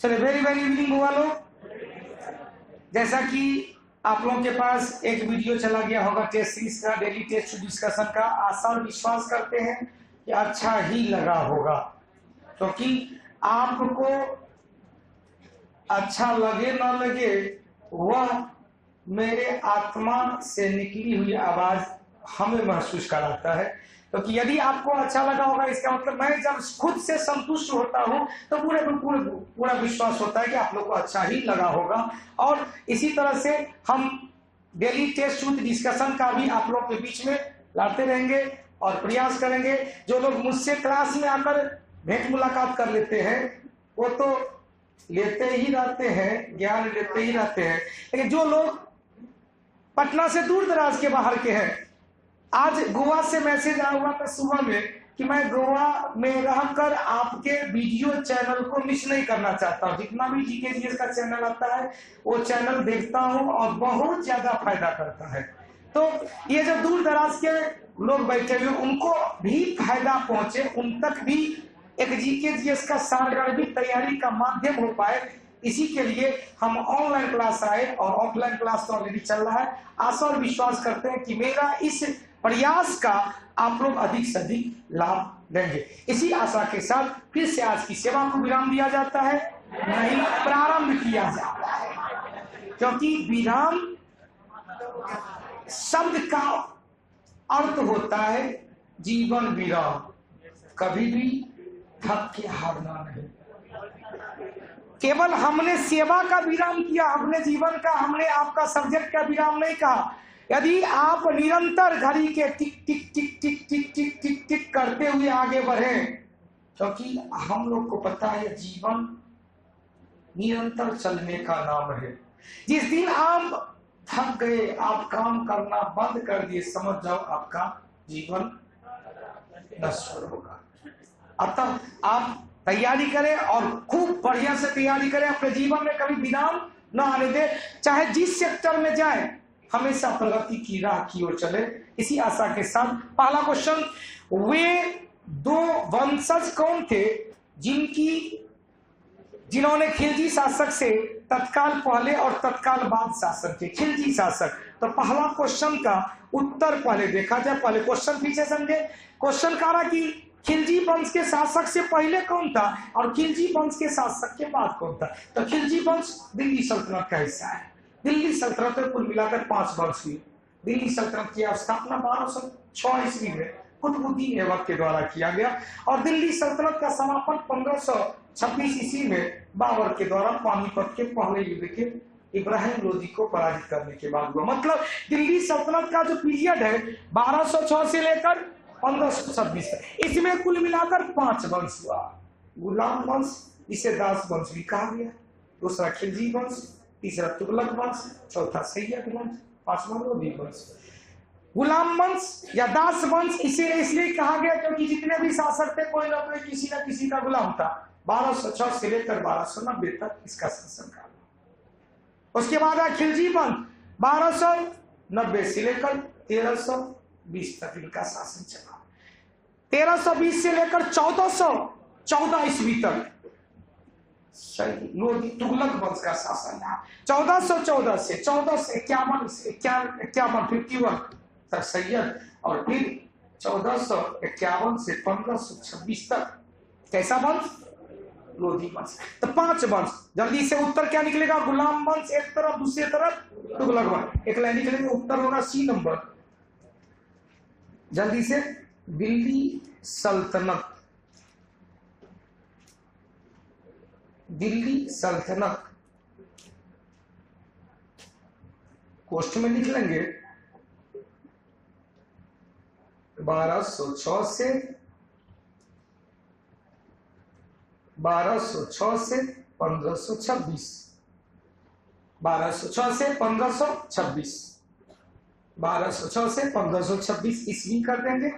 चलिए, very very evening हुआ लोग। जैसा कि आप लोगों के पास एक वीडियो चला गया होगा टेस्ट सीरीज का, डेली टेस्ट डिस्कशन का, आशा और विश्वास करते हैं कि अच्छा ही लगा होगा, क्योंकि आपको अच्छा लगे ना लगे, वह मेरे आत्मा से निकली हुई आवाज हमें महसूस कराता है। क्योंकि यदि आपको अच्छा लगा होगा, इसका मतलब मैं जब खुद से संतुष्ट होता हूं तो पूरा विश्वास होता है कि आप लोग को अच्छा ही लगा होगा। और इसी तरह से हम डेली टेस्ट ट्रूथ डिस्कशन का भी आप लोग के बीच में लाते रहेंगे और प्रयास करेंगे। जो लोग मुझसे क्लास में आकर भेंट मुलाकात कर लेते हैं वो तो लेते ही रहते हैं, ज्ञान लेते ही रहते हैं, लेकिन जो लोग पटना से दूर दराज के बाहर के हैं, आज गोवा से मैसेज आया हुआ था सुबह में कि मैं गोवा में रहकर आपके वीडियो चैनल को मिस नहीं करना चाहता हूं। जितना भी जीके का चैनल आता है वो चैनल देखता हूं और बहुत ज्यादा फायदा करता है। तो ये जो दूर दराज के लोग बैठे हुए उनको भी फायदा पहुंचे, उन तक भी एक जीके का सारगर्भित तैयारी का माध्यम हो पाए, इसी के लिए हम ऑनलाइन क्लास आए और ऑफलाइन क्लास तो ऑलरेडी चल रहा है। आशा और विश्वास करते हैं कि मेरा इस प्रयास का आप लोग अधिक से अधिक लाभ लेंगे। इसी आशा के साथ फिर से आज की सेवा को विराम दिया जाता है, नहीं प्रारंभ किया जाता है, क्योंकि विराम शब्द का अर्थ होता है जीवन विराम। कभी भी थक के हारना नहीं। केवल हमने सेवा का विराम किया, अपने जीवन का, हमने आपका सब्जेक्ट का विराम नहीं कहा। यदि आप निरंतर घड़ी के टिक टिक टिक टिक टिक टिक टिक टिक करते हुए आगे बढ़े, क्योंकि हम लोग को पता है जीवन निरंतर चलने का नाम है। जिस दिन आप थक गए, आप काम करना बंद कर दिए, समझ जाओ आपका जीवन नश्वर होगा। अतः आप तैयारी करें और खूब बढ़िया से तैयारी करें, अपने जीवन में कभी विराम न आने दे। चाहे जिस सेक्टर में जाए, हमेशा प्रगति की राह की ओर चले, इसी आशा के साथ पहला क्वेश्चन, वे दो वंशज कौन थे जिन्होंने खिलजी शासक से तत्काल पहले और तत्काल बाद शासन किए? खिलजी शासक। तो पहला क्वेश्चन का उत्तर पहले देखा जाए, पहले क्वेश्चन पीछे समझे। क्वेश्चन कह रहा कि खिलजी वंश के शासक से पहले कौन था और खिलजी वंश के शासक के बाद कौन था? तो खिलजी वंश दिल्ली सल्तनत का हिस्सा है। दिल्ली सल्तनत में कुल मिलाकर 5 वंश हुई। दिल्ली सल्तनत की स्थापना 1206 ईस्वी में कुतुबुद्दीन ऐबक के द्वारा किया गया और दिल्ली सल्तनत का समापन 1526 ईस्वी में बाबर के द्वारा पानीपत के पहले युद्ध के इब्राहिम लोदी को पराजित करने के बाद हुआ। मतलब दिल्ली सल्तनत का जो पीरियड है 1206 से लेकर 1526 तक, इसमें कुल मिलाकर 5 वंश हुआ। गुलाम वंश, इसे दास वंश भी कहा गया, दूसरा खिलजी वंश, तीसरा तुगलक वंश, चौथा सैयद वंश, पांचवा लोधी वंश। गुलाम वंश या दास वंश इसे इसलिए कहा गया क्योंकि जितने भी शासक थे कोई ना कोई किसी न किसी का गुलाम था। 1206 से लेकर 1290 तक इसका शासन काल। उसके बाद आया खिलजी वंश, 1290 से लेकर 1320 तक इनका शासन चला। 1320 से लेकर 1414 ईस्वी तक लोधी तुगलक वंश का शासन रहा। 1414 से 1451 51 तक सैयद, और फिर 1451 से 1526 तक कैसा वंश? लोधी वंश। तो 5 वंश। जल्दी से उत्तर क्या निकलेगा? गुलाम वंश एक तरफ, दूसरी तरफ तुगलक वंश। एक लाइन निकलेगा, उत्तर होगा सी नंबर। जल्दी से, दिल्ली सल्तनत, दिल्ली सल्तनत कोष्ठ में लिख लेंगे 1206 से 1526, 1206 से 1526, 1206 से 1526 ईस्वी कर देंगे।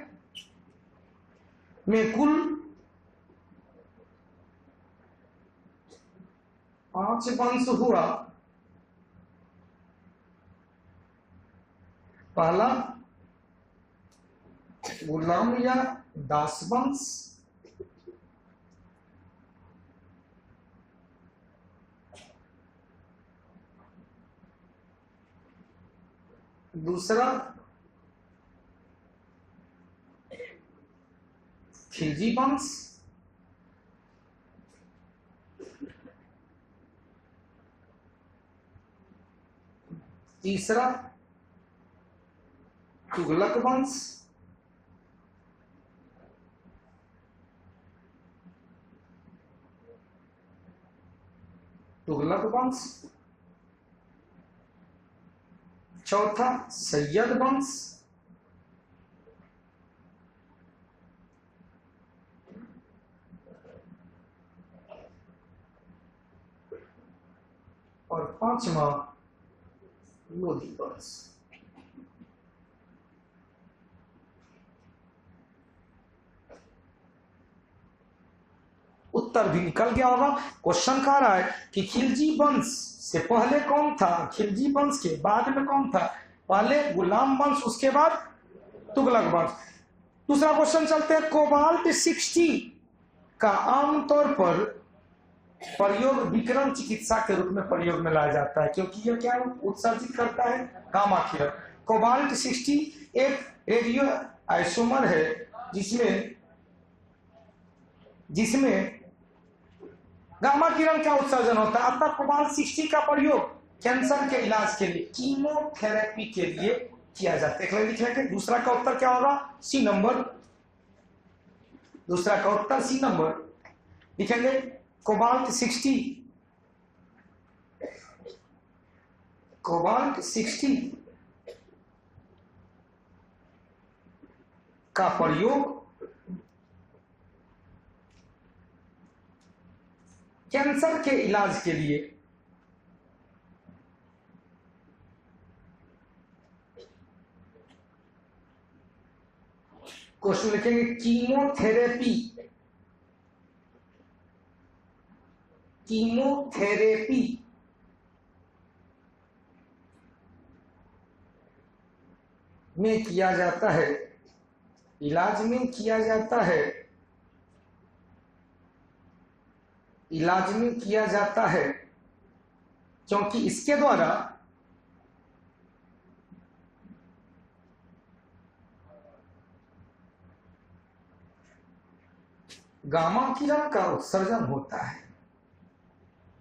में कुल 5 वंश हुआ। पहला गुलाम या दास वंश, दूसरा खिलजी वंश, तीसरा तुगलक वंश, तुगलक वंश, चौथा सैयद वंश, और पांचवा लोधी वंश। उत्तर भी निकल गया होगा। क्वेश्चन कह रहा है कि खिलजी वंश से पहले कौन था, खिलजी वंश के बाद में कौन था, पहले गुलाम वंश उसके बाद तुगलक वंश। दूसरा क्वेश्चन चलते हैं। कोबाल्ट 60 का आमतौर पर प्रयोग विकिरण चिकित्सा के रूप में प्रयोग में लाया जाता है, क्योंकि यह क्या उत्सर्जित करता है, गामा किरण। कोबाल्ट 60 एक रेडियो आइसोमर है जिसमें गामा किरण का उत्सर्जन होता है। अतः कोबाल्ट 60 का प्रयोग कैंसर के इलाज के लिए, कीमोथेरेपी के लिए किया जाता है। लिख लेंगे। दूसरा का उत्तर क्या होगा, सी नंबर। दूसरा का उत्तर सी नंबर लिखेंगे। कोबाल्ट 60 का प्रयोग कैंसर के इलाज के लिए क्वेश्चन लिखेंगे कीमोथेरेपी में किया जाता है, इलाज में किया जाता है, इलाज में किया जाता है, क्योंकि इसके द्वारा गामा किरण का उत्सर्जन होता है।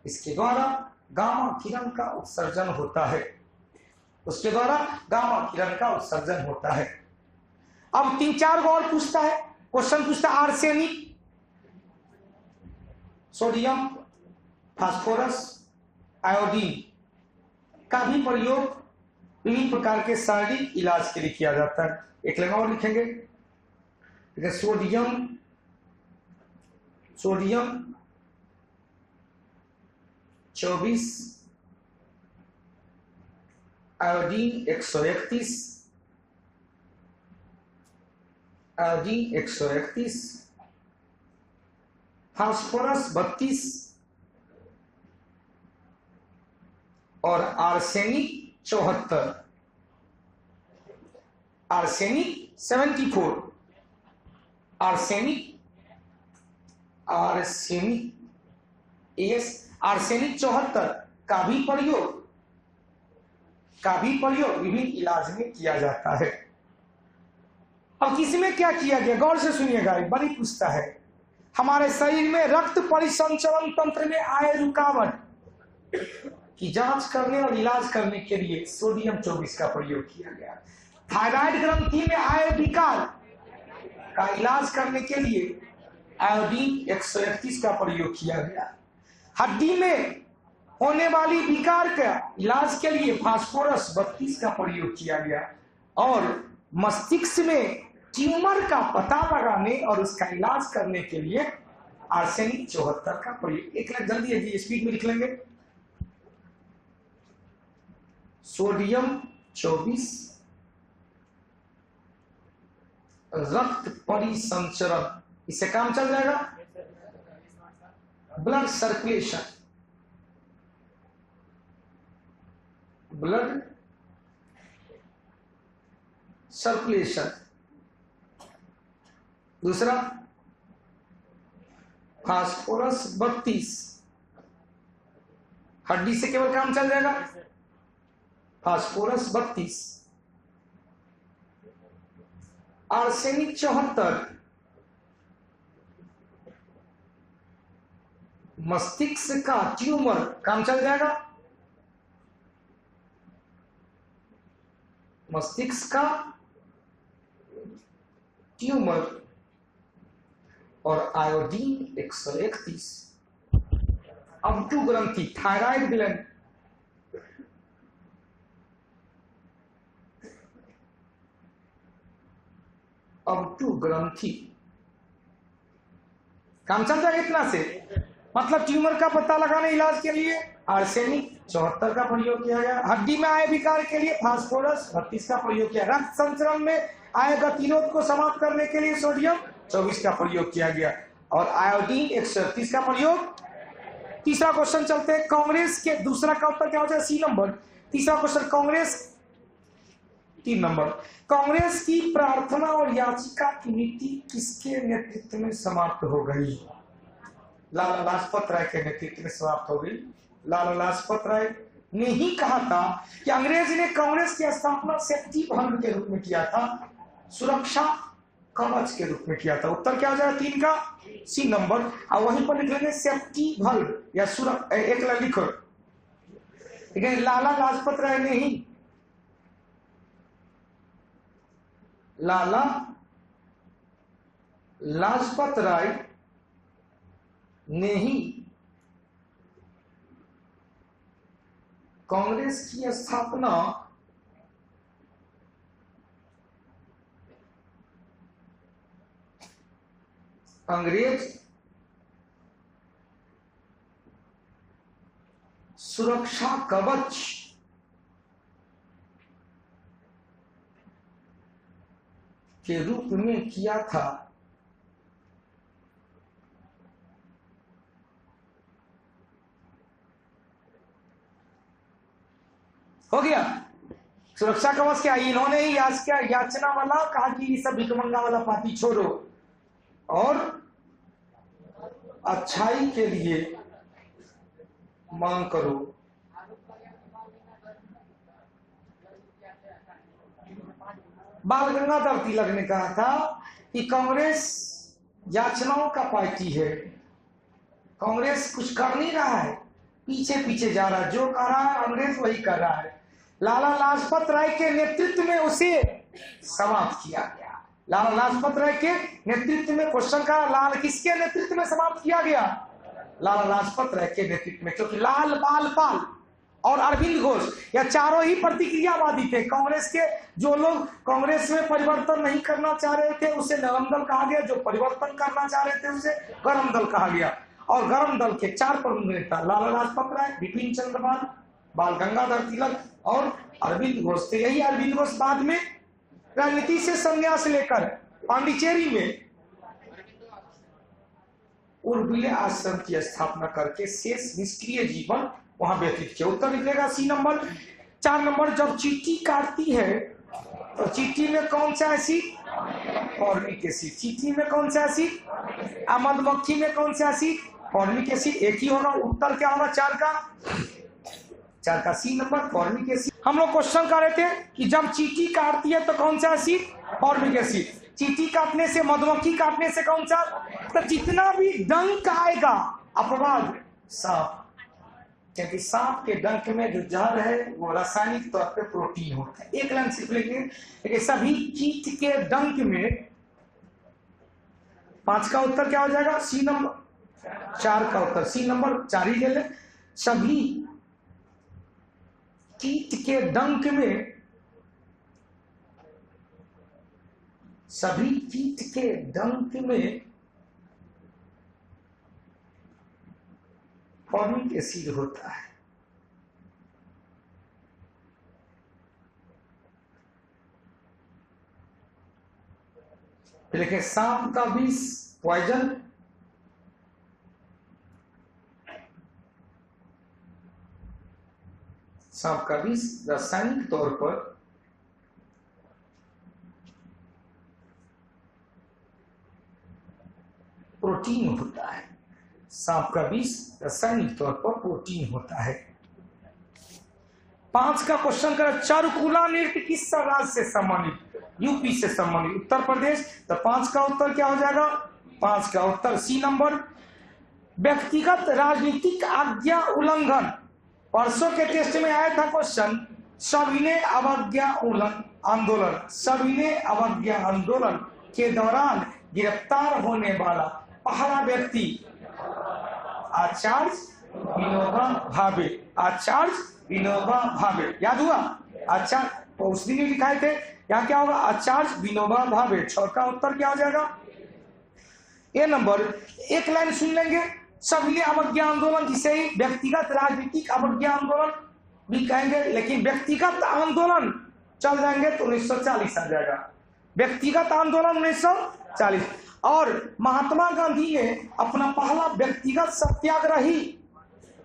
इसके द्वारा गामा किरण का उत्सर्जन होता है, उसके द्वारा गामा किरण का उत्सर्जन होता है। अब 3-4 गो और पूछता है। क्वेश्चन पूछता है आर्सेनिक, सोडियम, फास्फोरस, आयोडीन का भी प्रयोग विभिन्न प्रकार के शारीरिक इलाज के लिए किया जाता है। एक लाइन और लिखेंगे। सोडियम 24, आयोडीन 131, फास्फोरस 32 और आर्सेनिक 74, आर्सेनिक 74, आर्सेनिक 74 का भी प्रयोग विभिन्न इलाज में किया जाता है। अब किसमें क्या किया गया, गौर से सुनिएगा, बड़ी पूछता है। हमारे शरीर में रक्त परिसंचरण तंत्र में आए रुकावट की जांच करने और इलाज करने के लिए सोडियम 24 का प्रयोग किया गया। थायराइड ग्रंथि में आए विकार का इलाज करने के लिए आयोडीन 131 का प्रयोग किया गया। हड्डी में होने वाली विकार का इलाज के लिए फास्फोरस 32 का प्रयोग किया गया और मस्तिष्क में ट्यूमर का पता लगाने और उसका इलाज करने के लिए आर्सेनिक 74 का प्रयोग। एक लाख जल्दी स्पीड में लिख लेंगे। सोडियम 24 रक्त परिसंचरण, इससे काम चल जाएगा। Blood circulation, blood circulation. दूसरा फास्फोरस 32, हड्डी से केवल काम चल जाएगा। फास्फोरस 32 आर्सेनिक 74, मस्तिष्क का ट्यूमर, काम चल जाएगा। मस्तिष्क का ट्यूमर और आयोडीन 131। अब टू ग्रंथि, थायराइड ग्लैंड, अब टू ग्रंथि, काम चल जाएगा इतना से। मतलब ट्यूमर का पता लगाने इलाज के लिए आर्सेनिक 74 का प्रयोग किया गया, हड्डी में आए विकार के लिए फास्फोरस 32 का प्रयोग किया, रक्त संचरण में आए गतिरोध को समाप्त करने के लिए सोडियम 24 का प्रयोग किया गया और आयोडीन 131 का प्रयोग। तीसरा क्वेश्चन चलते हैं, कांग्रेस के, दूसरा का उत्तर क्या हो जाए? C number. तीसरा क्वेश्चन, कांग्रेस 3 नंबर, कांग्रेस की प्रार्थना और याचिका की नीति किसके नेतृत्व में समाप्त हो गई? लाला लाजपत राय के नेतृत्व में समाप्त हो गई। लाला लाजपत राय ने ही कहा था कि अंग्रेज ने कांग्रेस की स्थापना सेफ्टी वॉल्व के रूप में किया था, सुरक्षा कवच के रूप में किया था। उत्तर क्या हो जाएगा? 3 का सी नंबर। और वहीं पर लिख लेंगे सेफ्टी वॉल्व या सुरक्षा, एक लिखो, ठीक है। लाला लाजपत राय ने ही, लाला लाजपत राय ने ही कांग्रेस की स्थापना अंग्रेज सुरक्षा कवच के रूप में किया था। हो गया सुरक्षा कवच क्या? इन्होंने ही याचना वाला कहा कि ये सब भिकमंगा वाला पार्टी छोड़ो और अच्छाई के लिए मांग करो। बाल गंगाधर तिलक ने कहा था कि कांग्रेस याचनाओं का पार्टी है, कांग्रेस कुछ कर नहीं रहा है, पीछे पीछे जा रहा है, जो कर रहा है अंग्रेज वही कर रहा है। लाला लाजपत राय के नेतृत्व में उसे समाप्त किया गया। लाला लाजपत राय के नेतृत्व में, क्वेश्चन का लाल किसके नेतृत्व में समाप्त किया गया? लाला लाजपत राय के नेतृत्व में, क्योंकि लाल, बाल पाल और अरविंद घोष या चारों ही प्रतिक्रियावादी थे। कांग्रेस के जो लोग कांग्रेस में परिवर्तन नहीं करना चाह रहे थे उसे नरम दल कहा गया, जो परिवर्तन करना चाह रहे थे उसे गरम दल कहा गया। और गरम दल के 4 प्रमुख नेता लाला लाजपत राय, बिपिन चंद्र पाल, बाल गंगाधर तिलक और अरविंद घोष थे। यही अरविंद घोष बाद में राजनीति से संन्यास लेकर पांडिचेरी में उर्बिले आश्रम की स्थापना करके शेष निष्क्रिय जीवन वहां व्यतीत किया। उत्तर निकलेगा सी नंबर। 4 नंबर, जब चींटी काटती है तो चींटी में कौन सा एसिड? Formic acid. चींटी में कौन सा एसिड? मधुमक्खी में कौन सा एसिड? Formic acid. एक ही होगा। उत्तर क्या होगा? 4 का सी नंबर, फॉर्मिक एसिड। हम लोग क्वेश्चन कर रहे थे कि जब चींटी काटती है तो कौन सा एसिड? Formic acid. चींटी काटने से, मधुमक्खी काटने से कौन सा? तो जितना भी डंक आएगा अपवाद सांप, क्योंकि सांप के डंक में जो जहर है वो रासायनिक तौर पे प्रोटीन होता है। एक लाइन सिर्फ लेंगे, सभी कीट के डंक में 5 का उत्तर क्या हो जाएगा? सी नंबर। 4 का उत्तर सी नंबर, 4 ही ले ले। सभी कीट के डंक में, सभी कीट के डंक में फॉर्मिक एसिड होता है। लेकिन सांप का विष पॉइजन, सांप का विष रासायनिक तौर पर प्रोटीन होता है। सांप का विष रासायनिक तौर पर प्रोटीन होता है। 5 का क्वेश्चन कर, चारुकुला नृत्य किस राज्य से संबंधित? यूपी से संबंधित। उत्तर प्रदेश, तो 5 का उत्तर क्या हो जाएगा? 5 का उत्तर सी नंबर। व्यक्तिगत राजनीतिक आज्ञा उल्लंघन, परसों के टेस्ट में आया था क्वेश्चन, सविनय अवज्ञा आंदोलन, सविनय अवज्ञा आंदोलन के दौरान गिरफ्तार होने वाला पहला व्यक्ति आचार्य विनोबा भावे, आचार्य विनोबा भावे। याद हुआ? आचार्य, तो उस दिन लिखाए थे, यहाँ क्या होगा? आचार्य विनोबा भावे। 6 का उत्तर क्या हो जाएगा? ए नंबर। एक लाइन सुन लेंगे, सविनय अवज्ञा आंदोलन, जिसे व्यक्तिगत राजनीतिक अवज्ञा आंदोलन भी कहेंगे, लेकिन व्यक्तिगत आंदोलन चल जाएंगे तो 1940 आ जाएगा। व्यक्तिगत आंदोलन 1940। और महात्मा गांधी ने अपना पहला व्यक्तिगत सत्याग्रही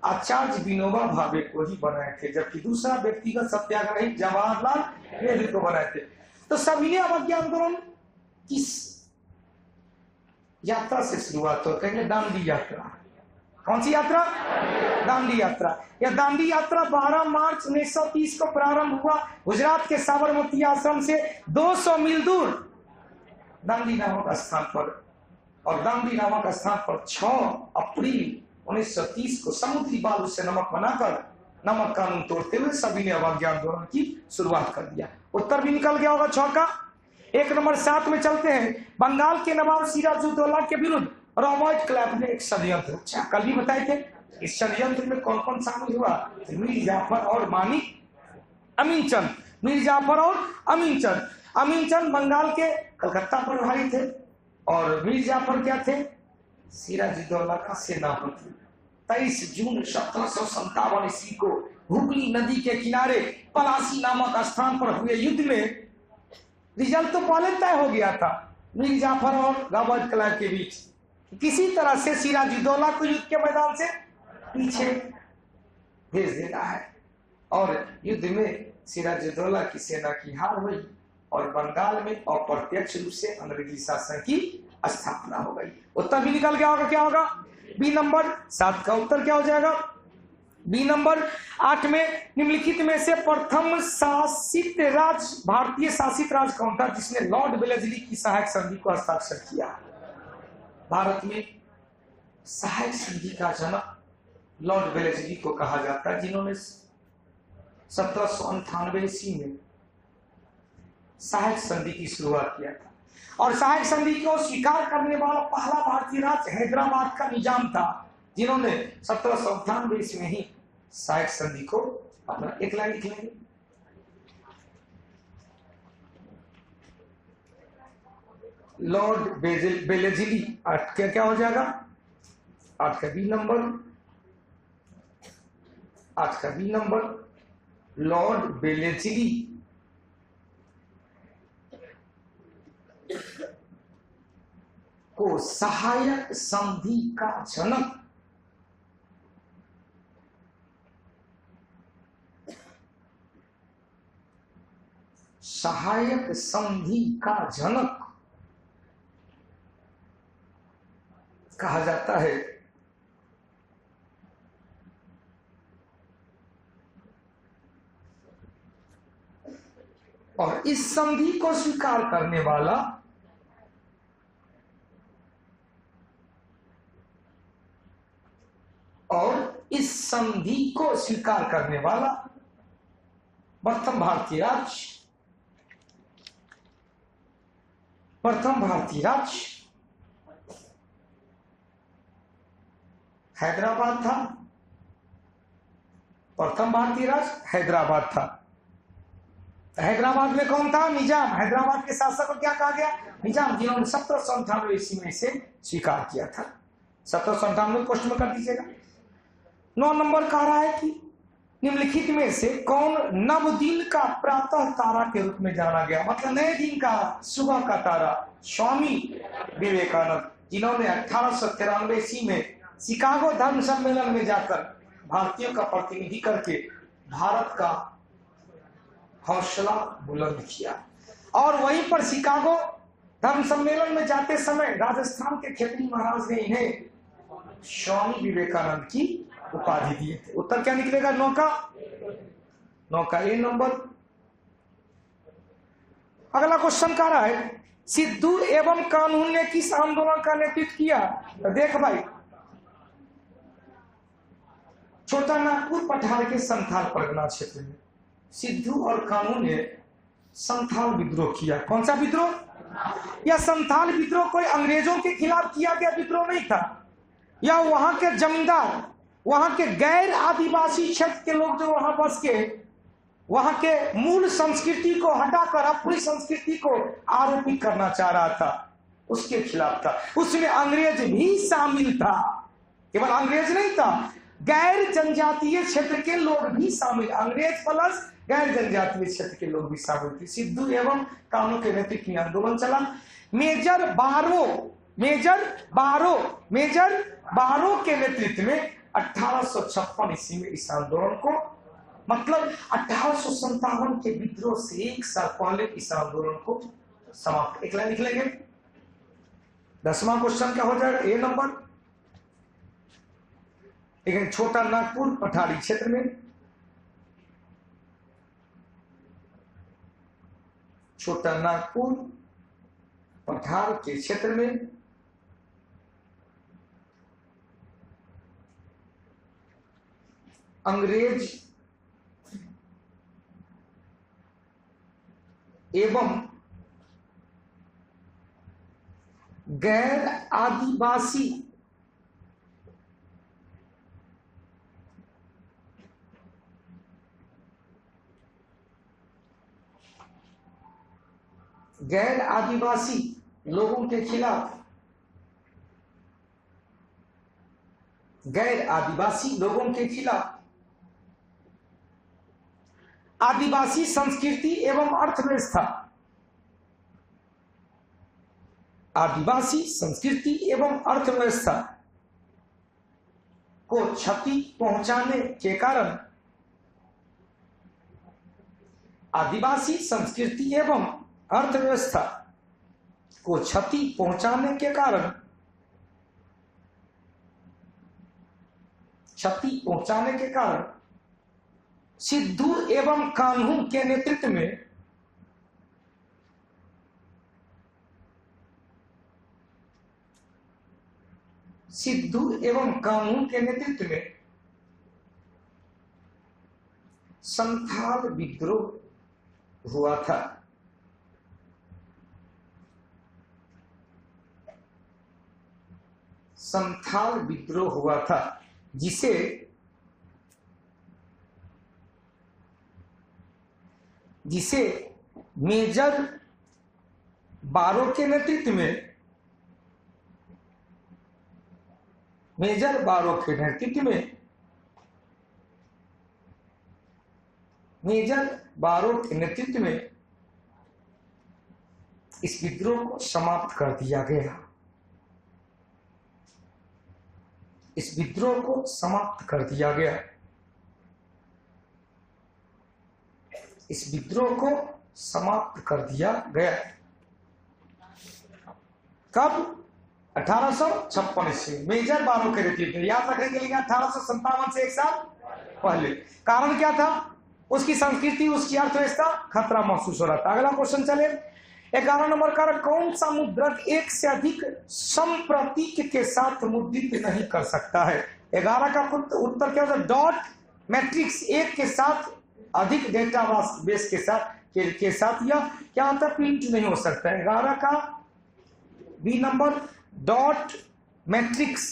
आचार्य विनोबा भावे को ही बनाए थे, जबकि दूसरा व्यक्तिगत सत्याग्रही जवाहरलाल नेहरू को बनाए थे। तो सविनय अवज्ञा आंदोलन किस यात्रा से शुरुआत हो? कहेंगे दांडी यात्रा। कौन सी यात्रा? दांडी यात्रा। यह दांडी यात्रा 12 मार्च 1930 को प्रारंभ हुआ गुजरात के साबरमती आश्रम से 200 मील दूर दांडी नामक स्थान पर, और दांडी नामक स्थान पर 6 अप्रैल 1930 को समुद्री बालू से नमक बनाकर नमक कानून तोड़ते हुए सविनय अवज्ञा आंदोलन की शुरुआत कर दिया। उत्तर भी निकल गया होगा 6 का। एक नंबर 7 में चलते हैं। बंगाल के नवाब सिराजुद्दौला के विरुद्ध रॉबर्ट क्लाइव ने एक षड्यंत्र, अच्छा कल भी बताए थे। इस षड्यंत्र में कौन कौन शामिल हुआ? मीर जाफर और मानिक अमीनचंद। मीर जाफर और अमीनचंद। अमीनचंद बंगाल के कलकत्ता प्रभारी थे और मीर जाफर क्या थे? सिराजुद्दौला का सेनापति। 23 जून 1757 ईस्वी को हुगली नदी के किनारे पलासी नामक स्थान पर हुए युद्ध में रिजल्ट तो पहले तय हो गया था मीर जाफर और रॉबर्ट क्लाइव के बीच। किसी तरह से सिराजुद्दौला को युद्ध के मैदान से पीछे भेज देना है, और युद्ध में सिराजुद्दौला की सेना की हार हुई और बंगाल में अप्रत्यक्ष रूप से अंग्रेजी शासन की स्थापना हो गई। उत्तर भी निकल गया होगा, क्या होगा? B number. 7 का उत्तर क्या हो जाएगा? B number. 8 में निम्नलिखित में से प्रथम शासित राज्य, भारतीय शासित राज्य कौन था जिसने लॉर्ड वेलेस्ली की सहायक संधि को हस्ताक्षर किया? भारत में सहायक संधि का जनक लॉर्ड वेलेस्ली को कहा जाता है, जिन्होंने 1798 ईस्वी में सहायक संधि की शुरुआत किया था। और सहायक संधि को स्वीकार करने वाला पहला भारतीय राज्य हैदराबाद का निजाम था, जिन्होंने 1798 ईस्वी में ही सहायक संधि को अपना। एक लाइन लिख लेंगे, लॉर्ड वेलेस्ली। 8 क्या हो जाएगा? 8 का बी नंबर। 8 का बी नंबर। लॉर्ड वेलेस्ली को सहायक संधि का जनक सहायक संधि का जनक कहा जाता है। और इस संधि को स्वीकार करने वाला प्रथम भारतीय राज्य हैदराबाद था। प्रथम भारतीय राज्य हैदराबाद था। हैदराबाद में कौन था? निजाम। हैदराबाद के शासक को क्या कहा गया? निजाम, जिन्होंने 1798 ईस्वी में से स्वीकार किया था। 1798 पोस्ट में कर दीजिएगा। 9 नंबर कह रहा है कि निम्नलिखित में से कौन नव दिन का प्रातः तारा के रूप में जाना गया? मतलब नए दिन का सुबह का तारा स्वामी विवेकानंद, जिन्होंने 1893 ईस्वी में शिकागो धर्म सम्मेलन में जाकर भारतीयों का प्रतिनिधि करके भारत का हौसला बुलंद किया। और वहीं पर शिकागो धर्म सम्मेलन में जाते समय राजस्थान के खेतरी महाराज ने इन्हें स्वामी विवेकानंद की उपाधि दिए थे। उत्तर क्या निकलेगा? 9 का ए नंबर। अगला क्वेश्चन कह रहा है सिद्धू एवं कानून ने किस आंदोलन का नेतृत्व किया? तो देख भाई, छोटा नागपुर पठार के संथाल परगना क्षेत्र में सिद्धू और कानून ने संथाल विद्रोह किया। कौन सा विद्रोह? यह संथाल विद्रोह कोई अंग्रेजों के खिलाफ किया गया विद्रोह नहीं था। या वहां के जमींदार, वहां के गैर आदिवासी क्षेत्र के लोग जो वहां बस के वहां के मूल संस्कृति को हटाकर अपनी संस्कृति को आरोपित करना चाह रहा था, उसके खिलाफ था। उसमें अंग्रेज भी शामिल था, केवल अंग्रेज नहीं था, गैर जनजातीय क्षेत्र के लोग भी शामिल, अंग्रेज प्लस गैर जनजातीय क्षेत्र के लोग भी शामिल थे। सिद्धू एवं कानून के नेतृत्व में आंदोलन चला। मेजर बारो के नेतृत्व में 1856 ईस्वी में इस आंदोलन को, मतलब 1857 के विद्रोह से एक साल पहले इस आंदोलन को समाप्त। एक लाइन लिख लेंगे। 10वां क्वेश्चन क्या हो जाएगा? ए नंबर। लेकिन छोटा नागपुर पठारी क्षेत्र में, छोटा नागपुर पठार के क्षेत्र में अंग्रेज एवं गैर आदिवासी लोगों के खिलाफ, गैर आदिवासी लोगों के खिलाफ आदिवासी संस्कृति एवं अर्थव्यवस्था, आदिवासी संस्कृति एवं अर्थव्यवस्था को क्षति पहुंचाने के कारण, आदिवासी संस्कृति एवं अर्थव्यवस्था को क्षति पहुंचाने के कारण, क्षति पहुंचाने के कारण सिद्धू एवं कान्हू के नेतृत्व में संथाल विद्रोह हुआ था। संथाल विद्रोह हुआ था जिसे मेजर बारो के नेतृत्व में, मेजर बारो के नेतृत्व में इस विद्रोह को समाप्त कर दिया गया। इस विद्रोह को समाप्त कर दिया गया। इस विद्रोह को समाप्त कर दिया गया। कब? 1856 ईस्वी मेजर बारो के नेतृत्व में। याद रखने के लिए 1857 से एक साल पहले। कारण क्या था? उसकी संस्कृति, उसकी अर्थव्यवस्था खतरा महसूस हो रहा था। अगला क्वेश्चन चले। 11 नंबर का, कौन सा मुद्रक एक से अधिक संप्रतीक के साथ मुद्रित नहीं कर सकता है? 11 का उत्तर क्या होता है? डॉट मैट्रिक्स, एक के साथ अधिक डेटा बेस के साथ या क्या होता है? प्रिंट नहीं हो सकता है। 11 का B number dot matrix.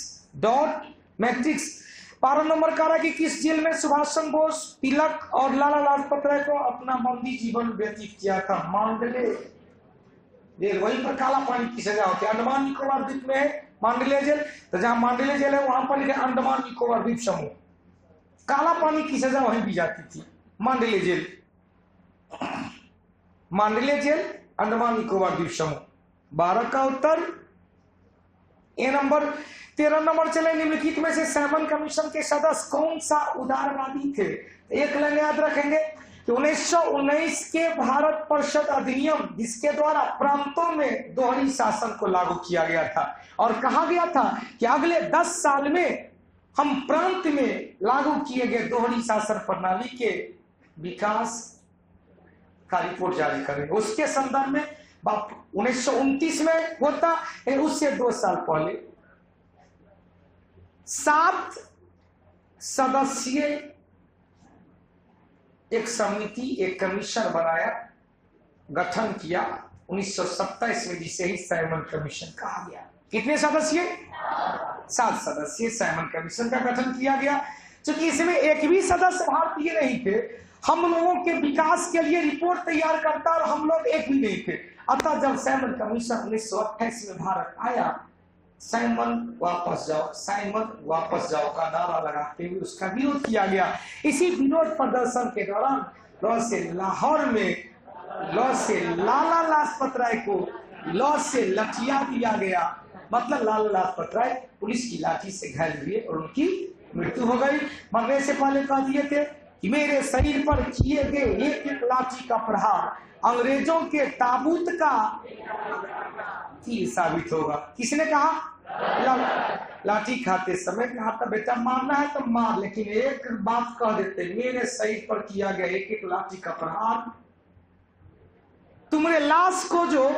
12 number कह रहा है कि किस जेल में सुभाष चंद्र बोस, तिलक और लाला लाजपत राय को अपना बंदी जीवन व्यतीत किया था? मांडले जेल। वहीं पर काला पानी की सजा होती है। अंडमान निकोबार द्वीप में है मांडले जेल, तो जहां मांडले जेल है वहां पर लिखे अंडमान निकोबार द्वीप समूह। काला पानी की सजा वहीं दी जाती थी, मांडले जेल। अंडमान निकोबार द्वीप समूह। 12 का उत्तर ए नंबर। 13 नंबर चले। निम्नलिखित में से सैमन कमीशन के सदस्य कौन सा उदारवादी थे? एक लाइन याद रखेंगे कि 1919 के भारत परिषद अधिनियम, जिसके द्वारा प्रांतों में दोहरी शासन को लागू किया गया था और कहा गया था कि अगले 10 साल में हम प्रांत में लागू किए गए दोहरी शासन प्रणाली के विकास का रिपोर्ट जारी करेंगे। उसके संदर्भ में 1929 में होता है, उससे 2 साल पहले 7 सदस्यीय एक समिति, एक कमीशन बनाया, गठन किया 1927 में, जिसे ही साइमन कमीशन कहा गया। कितने सदस्य? 7 सदस्यीय साइमन कमीशन का गठन किया गया। क्योंकि इसमें एक भी सदस्य भारतीय नहीं थे, हम लोगों के विकास के लिए रिपोर्ट तैयार करता और हम लोग एक भी नहीं थे। अतः जब साइमन कमीशन 1928 में भारत आया, साइमन वापस जाओ, साइमन वापस जाओ का नारा लगाते हुए उसका विरोध किया गया। इसी विरोध प्रदर्शन के दौरान लॉ से लाहौर में लॉ से लाला लाजपत राय को लॉ से लठिया दिया गया। मतलब लाला लाजपत राय पुलिस की लाठी से घायल हुए और उनकी मृत्यु हो गई। मरने से पहले कह दिए थे कि मेरे शरीर पर किए गए एक एक लाठी का प्रहार अंग्रेजों के ताबूत का तीर साबित होगा। किसने कहा? लाठी खाते समय कहा था बेटा मारना है तो मार, लेकिन एक बात कह देते, मेरे शरीर पर किया गया एक एक लाठी का प्रहार, तुम्हारे लाश को जो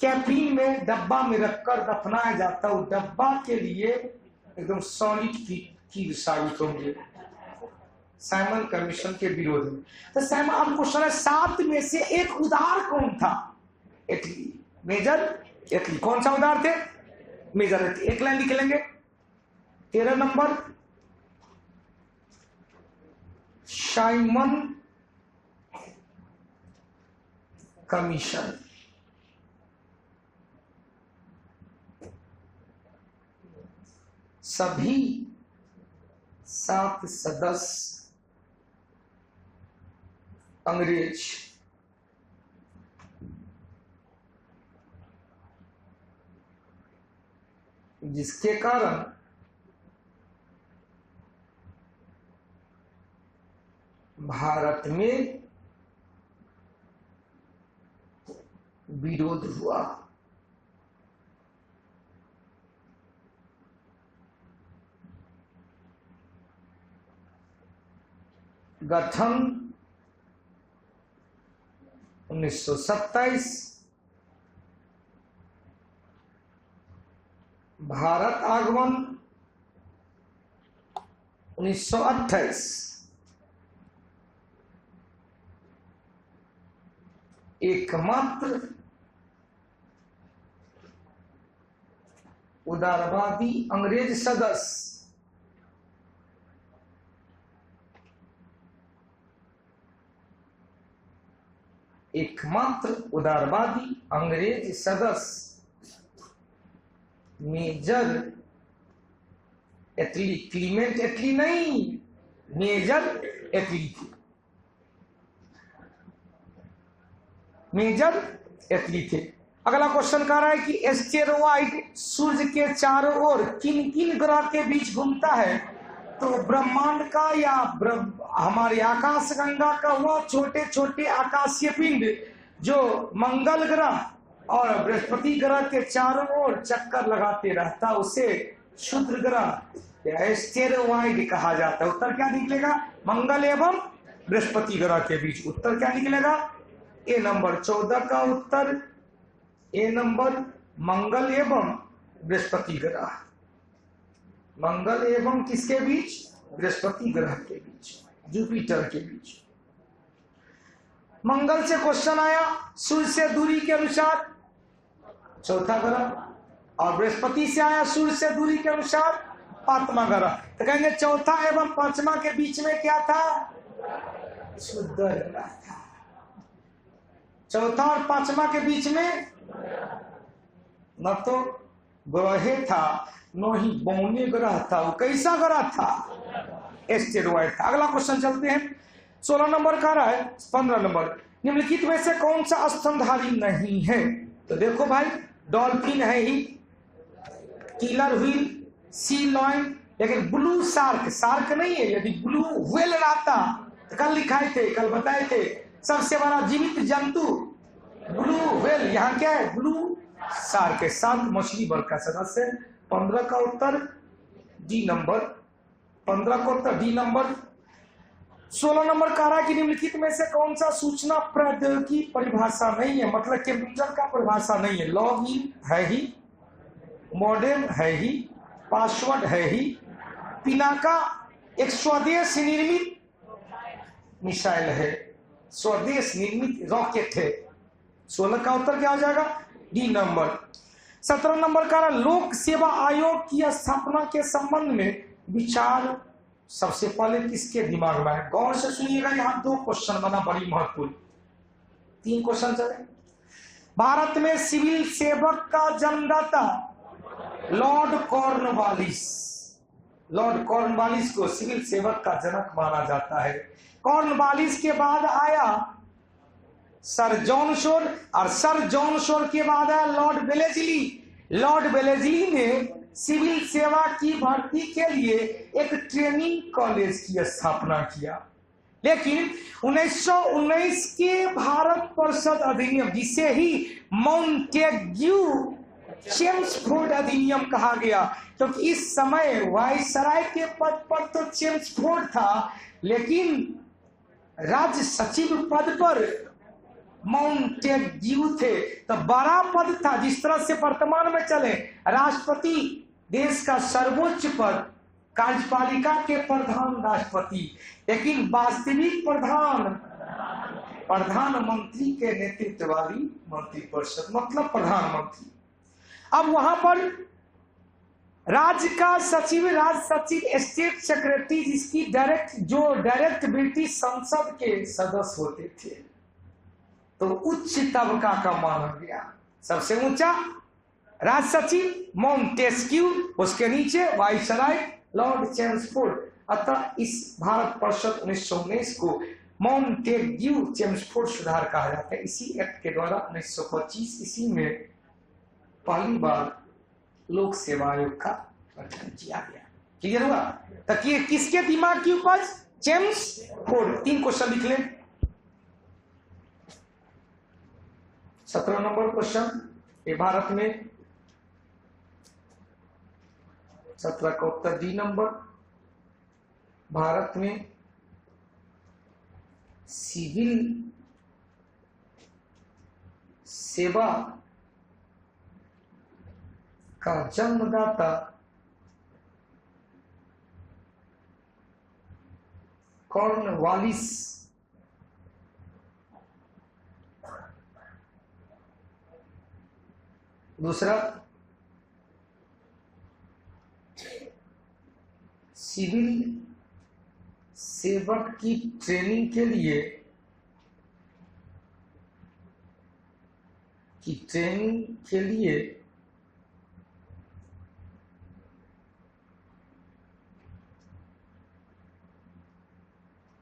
कैफीन में डब्बा में रखकर दफनाया जाता है, उस डब्बा के लिए एकदम सॉलिड की साबित होंगे साइमन कमीशन के विरोध में। तो साइमन, अब क्वेश्चन है 7 में से एक उदार कौन था? एटली, मेजर एटली। कौन सा उदार थे? मेजर एटली। एक लाइन लिख लेंगे। 13 नंबर, साइमन कमीशन। सभी 7 सदस्य अंग्रेज जिसके कारण भारत में विरोध हुआ। गठन 1927, भारत आगमन 1928। एकमात्र उदारवादी अंग्रेज सदस्य मेजर एटली, क्लीमेंट एटली नहीं, मेजर एटली थे। मेजर एटली थे। अगला क्वेश्चन कह रहा है कि एस्टेरॉइड सूर्य के चारों ओर किन किन ग्रह के बीच घूमता है? तो ब्रह्मांड का या हमारे आकाश गंगा का वह छोटे छोटे आकाशीय पिंड जो मंगल ग्रह और बृहस्पति ग्रह के चारों ओर चक्कर लगाते रहता, उसे क्षुद्र ग्रह या एस्टेरॉइड कहा जाता है। उत्तर क्या निकलेगा? मंगल एवं बृहस्पति ग्रह के बीच। उत्तर क्या निकलेगा? ए नंबर 14 का उत्तर, ए नंबर मंगल एवं बृहस्पति ग्रह। मंगल एवं किसके बीच? बृहस्पति ग्रह के बीच, जुपिटर के बीच। मंगल से क्वेश्चन आया सूर्य से दूरी के अनुसार चौथा ग्रह, और बृहस्पति से आया सूर्य से दूरी के अनुसार 5वां ग्रह। तो कहेंगे चौथा एवं 5वां के बीच में क्या था? शुद्ध ग्रह था। चौथा और 5वां के बीच में न तो ग्रह था न ही बौने ग्रह था। वो कैसा ग्रह था? एस्टेरॉइड था। अगला क्वेश्चन चलते हैं। 16 नंबर का रहा है। 15 नंबर, निम्नलिखित में से कौन सा स्तनधारी नहीं है? तो देखो भाई, डॉल्फिन है ही, किलर व्हेल, सी लॉयन, लेकिन ब्लू शार्क, शार्क नहीं है। यदि ब्लू व्हेल रहता तो कल लिखाए थे, कल बताए थे, सबसे बड़ा जीवित जंतु ब्लू व्हेल। यहाँ क्या है? ब्लू शार्क है। शार्क मछली वर्ग का सदस्य। 15 का उत्तर डी नंबर, 15 का उत्तर डी नंबर। 16 नंबर कह रहा है कि निम्नलिखित में से कौन सा सूचना प्रौद्योगिकी परिभाषा नहीं है, मतलब कंप्यूटर का परिभाषा नहीं है। लॉग इन है ही, मॉडेम है ही, पासवर्ड है ही, पिनाका एक स्वदेश निर्मित मिसाइल है, स्वदेश निर्मित रॉकेट है। 16 का उत्तर क्या हो जाएगा? D number. 17 नंबर का लोक सेवा आयोग की स्थापना के संबंध में विचार सबसे पहले किसके दिमाग में है? गौर से सुनिएगा, यहां 2 क्वेश्चन बना, बड़ी महत्वपूर्ण। 3 क्वेश्चन चले। भारत में सिविल सेवक का जन्मदाता लॉर्ड कॉर्नवालिस। लॉर्ड कॉर्नवालिस को सिविल सेवक का जनक माना जाता है। कॉर्नवालिस के बाद आया सर जॉन शोर, और सर जॉन शोर के बाद आया लॉर्ड वेलेस्ली। लॉर्ड वेलेस्ली ने सिविल सेवा की भर्ती के लिए एक ट्रेनिंग कॉलेज की स्थापना किया। लेकिन 1919 के भारत परिषद अधिनियम, जिसे ही मॉन्टेग्यू चेम्सफोर्ड अधिनियम कहा गया, क्योंकि तो इस समय वायसराय के पद पर तो चेम्सफोर्ड था, लेकिन राज्य सचिव पद पर मॉन्टेग्यू थे। तो बड़ा पद था। जिस तरह से वर्तमान में चले राष्ट्रपति देश का सर्वोच्च पद, कार्यपालिका के प्रधान राष्ट्रपति, लेकिन वास्तविक प्रधानमंत्री के नेतृत्व वाली मंत्रिपरिषद, मतलब प्रधानमंत्री। अब वहां पर राज्य का सचिव, राज्य सचिव, स्टेट सेक्रेटरी, जिसकी डायरेक्ट ब्रिटिश संसद के सदस्य होते थे, तो उच्च तबका का माना गया। सबसे ऊंचा राज्य सचिव मॉन्टेस्क्यू, उसके नीचे वाइसराय लॉर्ड चेम्सफोर्ड। अतः इस भारत परिषद 1919 को मॉन्टेग्यू चेम्सफोर्ड सुधार कहा जाता है। इसी एक्ट के द्वारा 1925 ईस्वी में पहली बार लोक सेवा आयोग का गठन किया गया। क्लियर हुआ? तकिए किसके दिमाग की उपज? चेम्सफोर्ड। 3 क्वेश्चन लिख लें। 17 नंबर क्वेश्चन, ये भारत में 17 का उत्तर डी नंबर। भारत में सिविल सेवा का जन्मदाता कॉर्नवालिस दूसरा, सिविल सेवक की ट्रेनिंग के लिए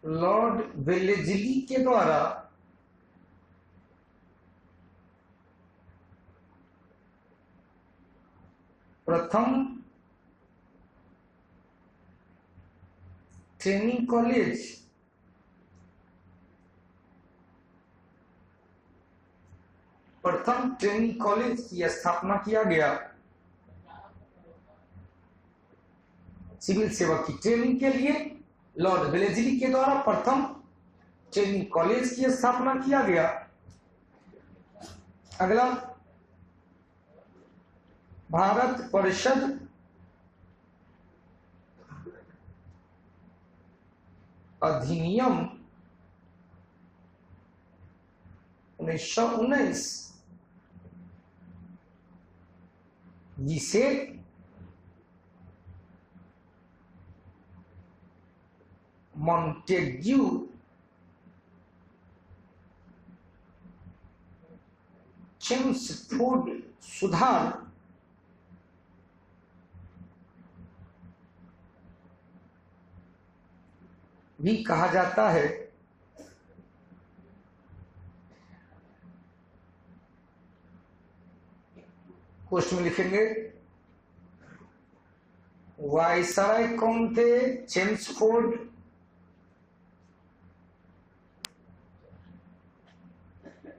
लॉर्ड वेलेस्ली के द्वारा प्रथम ट्रेनिंग कॉलेज की स्थापना किया गया। सिविल सेवा की ट्रेनिंग के लिए लॉर्ड वेलेस्ली के द्वारा प्रथम ट्रेनिंग कॉलेज की स्थापना किया गया। अगला, भारत परिषद अधिनियम 1919, जिसे मॉन्टेग्यू चेम्सफोर्ड सुधार भी कहा जाता है। क्वेश्चन में लिखेंगे वायसराय कौन थे? चेम्सफोर्ड।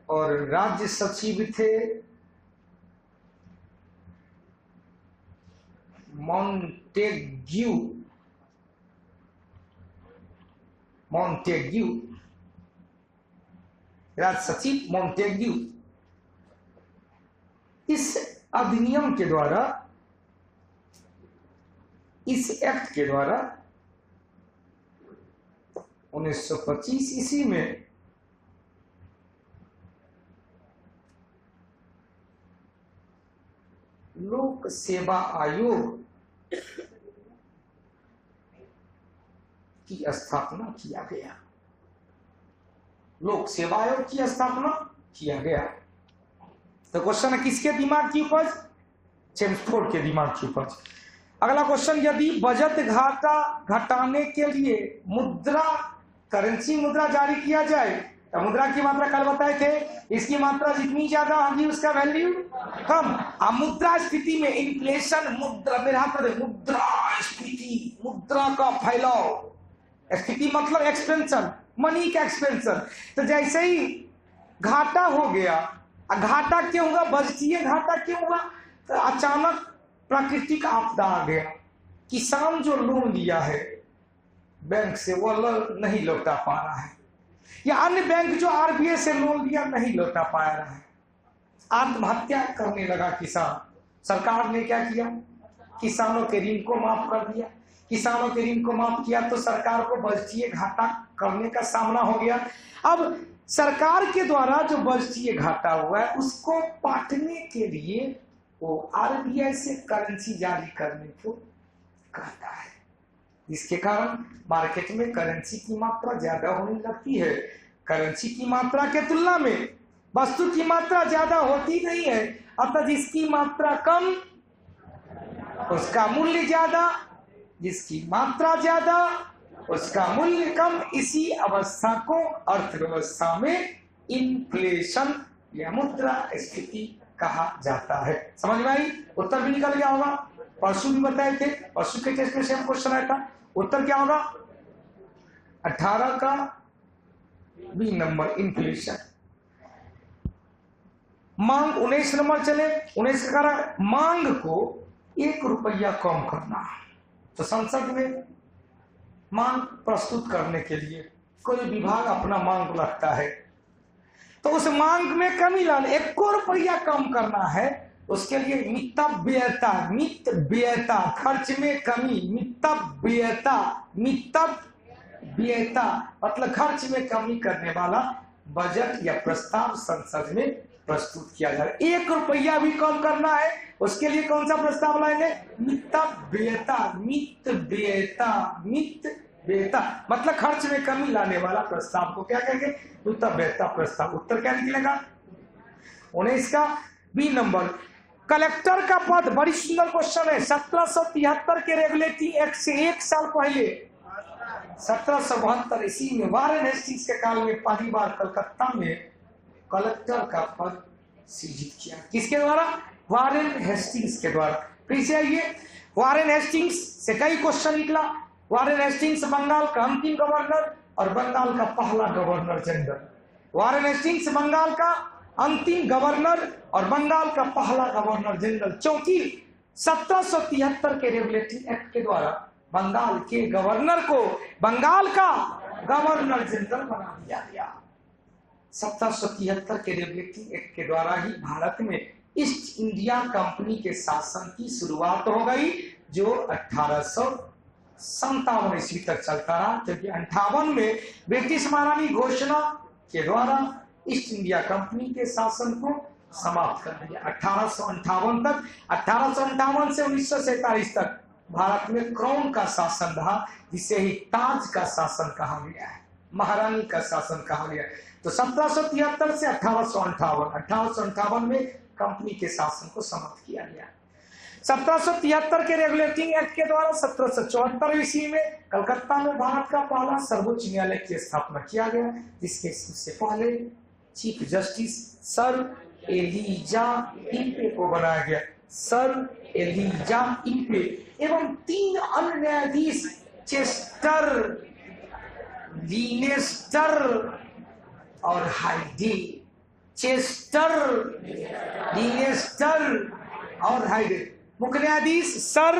और राज्य सचिव थे मॉन्टेग्यू। मॉन्टेग्यू, राज सचिव मॉन्टेग्यू, इस अधिनियम के द्वारा, इस एक्ट के द्वारा 1925 ईस्वी में लोक सेवा आयोग की स्थापना किया गया। लोक सेवा आयोग की स्थापना किया गया। तो क्वेश्चन है किसके दिमाग की उपज? चेम्सफोर्ड के दिमाग की उपज। अगला क्वेश्चन, यदि बचत घाटा घटाने के लिए मुद्रा, करेंसी मुद्रा जारी किया जाए तो मुद्रा की मात्रा कल बताए थे, इसकी मात्रा जितनी ज्यादा होगी उसका वैल्यू कम। अब मुद्रा स्फीति में इन्फ्लेशन, मुद्रा मेरे हाथ में, मुद्रा स्फीति, मुद्रा का फैलाव, स्फीति मतलब एक्सपेंशन, मनी का एक्सपेंशन। तो जैसे ही घाटा हो गया, घाटा क्यों हुआ? बजटीय घाटा क्यों हुआ? तो अचानक प्राकृतिक आपदा आ गया, किसान जो लोन लिया है बैंक से वो नहीं लौटा पा रहा है, या अन्य बैंक जो आरबीआई से लोन लिया नहीं लौटा पा रहा है, आत्महत्या करने लगा किसान। सरकार ने क्या किया? किसानों के ऋण को माफ कर दिया। किसानों के ऋण को माफ किया तो सरकार को बजटीय घाटा करने का सामना हो गया। अब सरकार के द्वारा जो बजटीय घाटा हुआ है उसको पाटने के लिए वो आरबीआई से करेंसी जारी करने को कहता है, जिसके कारण मार्केट में करेंसी की मात्रा ज्यादा होने लगती है। करेंसी की मात्रा के तुलना में वस्तु की मात्रा ज्यादा होती नहीं है, अतः जिसकी मात्रा कम उसका मूल्य ज्यादा, जिसकी मात्रा ज्यादा उसका मूल्य कम। इसी अवस्था को अर्थव्यवस्था में इन्फ्लेशन या मुद्रा स्फीति कहा जाता है। समझ में आई? उत्तर भी निकल गया होगा। परसों भी बताए थे, परसों के टेस्ट में सेम क्वेश्चन आया था। उत्तर क्या होगा? 18 का बी नंबर, इन्फ्लेशन। मांग 19 नंबर चले, 19 का मांग को 1 रुपया कम करना। तो संसद में मांग प्रस्तुत करने के लिए कोई विभाग अपना मांग रखता है, तो उस मांग में कमी लाने 1 रुपया कम करना है, उसके लिए मितव्ययता, मितव्ययता खर्च में कमी, मितव्ययता, मितव्ययता मतलब खर्च में कमी करने वाला बजट या प्रस्ताव संसद में प्रस्तुत किया जा रहा है। 1 रुपया भी कम करना है, उसके लिए कौन सा प्रस्ताव लाएंगे? मितव्ययता, मितव्ययता, मितव्ययता मतलब खर्च में कमी लाने वाला प्रस्ताव को क्या कहेंगे? मितव्ययता प्रस्ताव। उत्तर क्या निकलेगा? 19 का बी नंबर। कलेक्टर का पद, बड़ी सुंदर क्वेश्चन है। 1773 के रेगुलेटिंग एक्ट से 1 साल पहले 1772 ईस्वी में वारेन हेस्टिंग्स के काल में पहली बार कलकत्ता में कलेक्टर का पद सृजित किया। किसके द्वारा? वारेन हेस्टिंग्स के द्वारा। फिर से आइए, वारेन हेस्टिंग्स से कई क्वेश्चन निकला। वारेन हेस्टिंग्स बंगाल का अंतिम गवर्नर और बंगाल का पहला governor general. Warren Hastings Bengal का अंतिम गवर्नर और बंगाल का पहला गवर्नर जनरल, क्योंकि 1773 के रेगुलेटिंग एक्ट के द्वारा बंगाल के गवर्नर को बंगाल का गवर्नर जनरल बना दिया गया। 1773 के रेगुलेटिंग एक्ट के द्वारा ही भारत में ईस्ट इंडिया कंपनी के शासन की शुरुआत हो गई, जो 1857 ईस्वी तक चलता रहा, क्योंकि 58 में ब्रिटिश महारानी घोषणा के द्वारा ईस्ट इंडिया कंपनी के शासन को समाप्त कर दिया। 1858 तक, 1858 से 1947 तक भारत में क्राउन का शासन रहा, जिसे ही ताज का शासन कहा गया है, महारानी का शासन कहा गया है। तो 1773 से 1858 में कंपनी के शासन को समाप्त किया गया। 1773 के रेगुलेटिंग एक्ट के द्वारा 1774 ईस्वी में कलकत्ता में भारत का पहला सर्वोच्च न्यायालय की स्थापना किया गया, जिसके सबसे पहले chief justice sir Elijah Impey को बनाया गया। सर एलिजा इम्पे एवं 3 अन्य न्यायाधीश चेस्टर, लिनेस्टर और हाइडे। चेस्टर, लिनेस्टर और हाइडे। मुख्य न्यायाधीश सर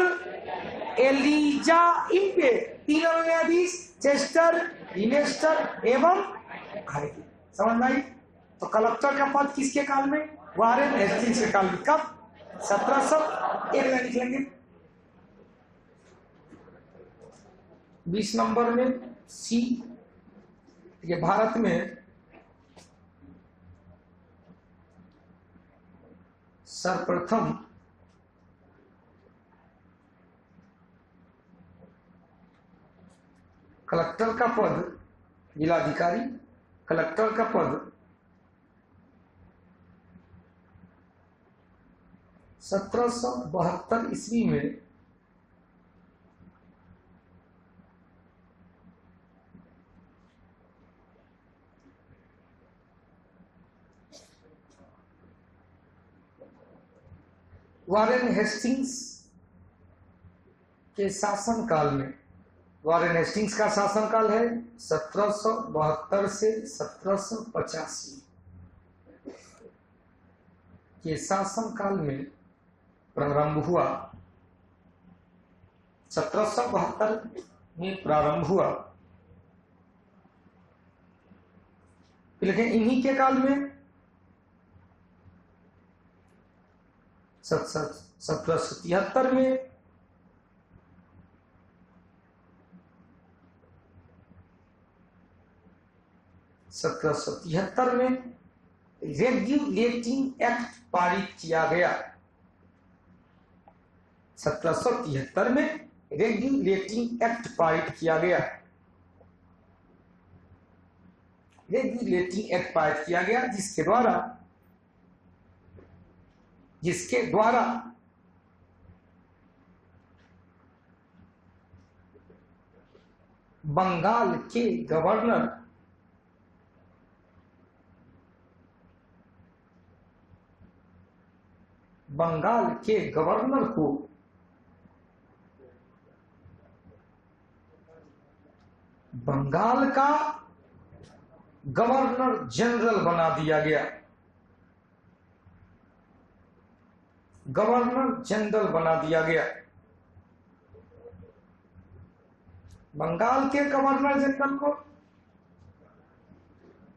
एलिजा इम्पे, तीनों न्यायाधीश चेस्टर, इनेस्टर एवं हार्डी। समझ में आई? तो कलेक्टर का पद किसके काल में? वारेन हेस्टिंग्स के काल में। कब? 1701 में लिखेंगे। 20 नंबर में सी, ये भारत में सर्वप्रथम कलेक्टर का पद, जिलाधिकारी कलेक्टर का पद 1772 ईस्वी में वारेन हेस्टिंग्स के शासन काल में, वारेन हेस्टिंग्स का शासन काल है 1772 से 1785 के शासन काल में प्रारंभ हुआ। 1772 में प्रारंभ हुआ, लेकिन इन्हीं के काल में 1773 में रेगुलेटिंग एक्ट पारित किया गया। 1773 में रेगुलेटिंग एक्ट पारित किया गया। रेगुलेटिंग एक्ट पारित किया गया जिसके द्वारा बंगाल के गवर्नर को बंगाल का गवर्नर जनरल बना दिया गया। गवर्नर जनरल बना दिया गया। बंगाल के गवर्नर जनरल को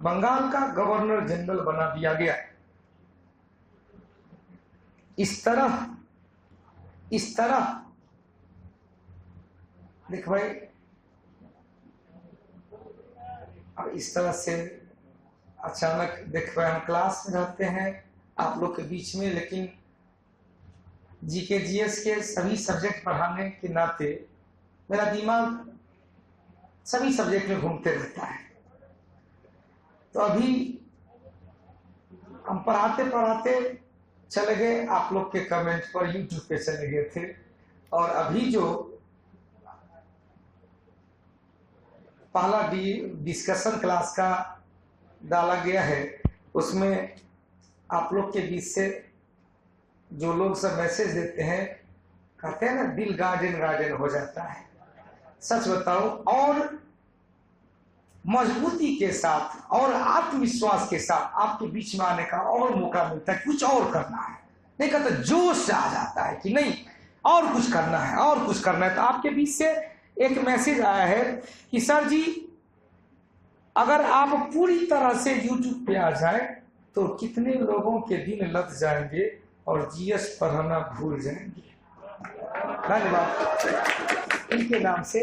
बंगाल का गवर्नर जनरल बना दिया गया। इस तरह देख भाई, अब इस तरह से अचानक देख रहे, हम क्लास में रहते हैं आप लोग के बीच में, लेकिन जीके जीएस के सभी सब्जेक्ट पढ़ाने के नाते मेरा दिमाग सभी सब्जेक्ट में घूमते रहता है। तो अभी हम पढ़ाते पढ़ाते चले गए, आप लोग के कमेंट पर यूट्यूब पे चले गए थे, और अभी जो पहला डिस्कशन क्लास का डाला गया है उसमें आप लोग के बीच से जो लोग सब मैसेज देते हैं, कहते हैं ना दिल गार्डन हो जाता है। सच बताओ, और मजबूती के साथ और आत्मविश्वास के साथ आपके बीच में आने का और मौका मिलता है। कुछ और करना है, नहीं कहते जोश आ जाता है कि नहीं और कुछ करना है और कुछ करना है। तो आपके बीच से एक मैसेज आया है कि सर जी, अगर आप पूरी तरह से YouTube पे आ जाए तो कितने लोगों के दिन लग जाएंगे और जीएस पढ़ाना भूल जाएंगे। धन्यवाद। इनके नाम से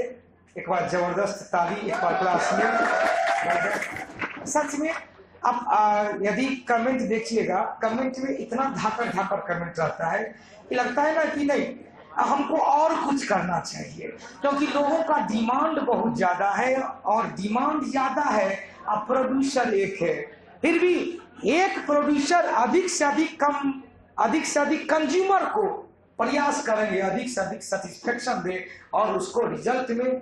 एक बार जबरदस्त ताली, एक बार क्लास में। सच में अब यदि कमेंट देखिएगा, कमेंट में इतना धाकर कमेंट रहता है कि लगता है ना कि नहीं हमको और कुछ करना चाहिए, क्योंकि लोगों का डिमांड बहुत ज्यादा है, और डिमांड ज्यादा है, अब प्रोड्यूसर एक है। फिर भी एक प्रोड्यूसर अधिक से अधिक कंज्यूमर को प्रयास करेंगे, अधिक से अधिक सेटिस्फेक्शन दे और उसको रिजल्ट में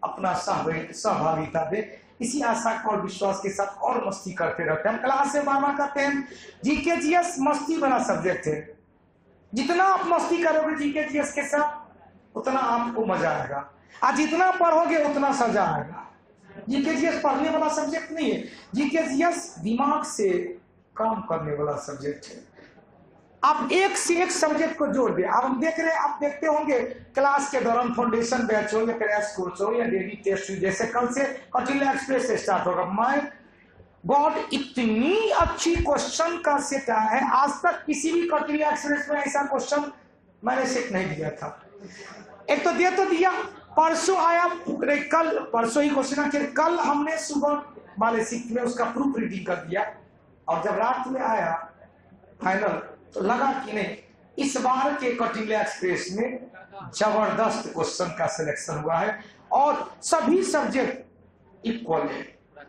अपना सहभागिता दे। इसी आशा और विश्वास के साथ और मस्ती करते रहते हैं। हम क्लास से बार कहते हैं जीके जीएस मस्ती बना सब्जेक्ट है। जितना आप मस्ती करोगे जीके जीएस के साथ उतना आपको मजा आएगा, और जितना पढ़ोगे उतना सजा आएगा। जीके जीएस पढ़ने वाला सब्जेक्ट नहीं है, जीके जीएस दिमाग से काम करने वाला सब्जेक्ट है। आप एक से एक सब्जेक्ट को जोड़ दे। अब हम देख रहे हैं, आप देखते होंगे क्लास के दौरान फाउंडेशन बैच हो या क्रैश कोर्स हो या डेली टेस्ट हो, जैसे कल से कौटिल्य एक्सप्रेस से स्टार्ट होगा। मैं गॉड इतनी अच्छी क्वेश्चन का सेट आया है, आज तक किसी भी कौटिल्य एक्सप्रेस में ऐसा क्वेश्चन मैंने सेट नहीं दिया था। एक तो दिया, परसों आया, कल परसों ही क्वेश्चन, फिर कल हमने सुबह वाले शिफ्ट में उसका प्रूफ रीडिंग कर दिया, और जब रात में आया फाइनल तो लगा कि नहीं, इस बार के कौटिल्य एक्सप्रेस में जबरदस्त क्वेश्चन का सिलेक्शन हुआ है और सभी सब्जेक्ट इक्वल है।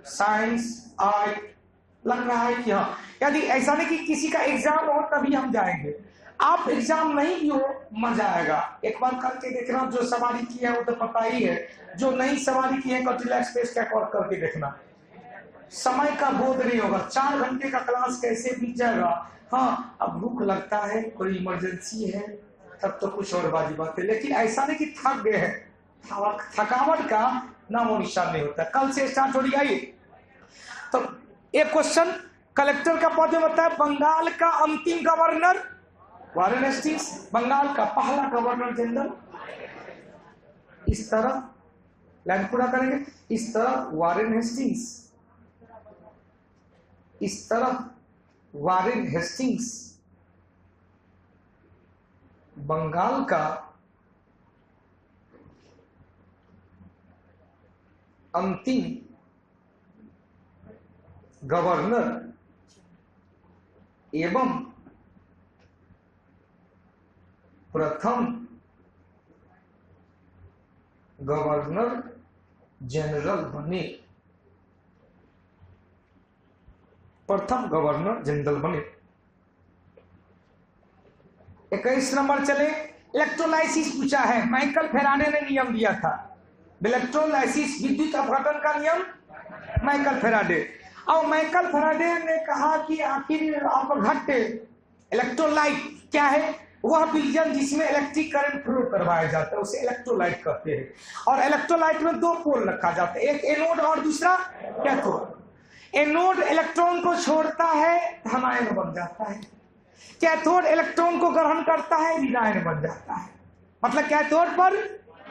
साइंस, आर्ट, लग रहा है कि हाँ, यदि ऐसा नहीं कि किसी का एग्जाम हो तभी हम जाएंगे, आप एग्जाम नहीं भी हो मजा आएगा। एक बार करके देखना, जो सवारी की है वो तो पता ही है, जो नई सवारी की है कौटिल्य एक्सप्रेस का कॉल करके देखना, समय का बोध नहीं होगा। 4 घंटे का क्लास कैसे बीत जाएगा। हाँ, अब भूख लगता है, कोई इमरजेंसी है, तब तो कुछ और बाजी बात है, लेकिन ऐसा नहीं कि थक गए हैं, थकावट का नामो निशान नहीं होता। कल से स्टार्ट हो रही है। तो एक क्वेश्चन कलेक्टर का पद में बताया, बंगाल का अंतिम गवर्नर वारेन हेस्टिंग्स, बंगाल का पहला गवर्नर जनरल। इस तरह लाइन पूरा करेंगे, इस तरह वारेन हेस्टिंग्स, इस तरह वारेन हेस्टिंग्स बंगाल का अंतिम गवर्नर एवं प्रथम गवर्नर जनरल बने, प्रथम गवर्नर जनरल बने। 21 नंबर चले, इलेक्ट्रोलाइसिस पूछा है। माइकल फेराडे ने नियम दिया था, इलेक्ट्रोलाइसिस विद्युत अपघटन का नियम माइकल फेराडे। और माइकल फेराडे ने कहा कि आखिर अपघट्य इलेक्ट्रोलाइट क्या है, वह विलयन जिसमें इलेक्ट्रिक करंट फ्लो करवाया जाता है उसे इलेक्ट्रोलाइट कहते हैं। और इलेक्ट्रोलाइट में 2 पोल रखा जाता है, एक एनोड और दूसरा कैथोड। एनोड इलेक्ट्रॉन को छोड़ता है, धनायन बन जाता है। कैथोड इलेक्ट्रॉन को ग्रहण करता है, ऋणायन बन जाता है। मतलब कैथोड पर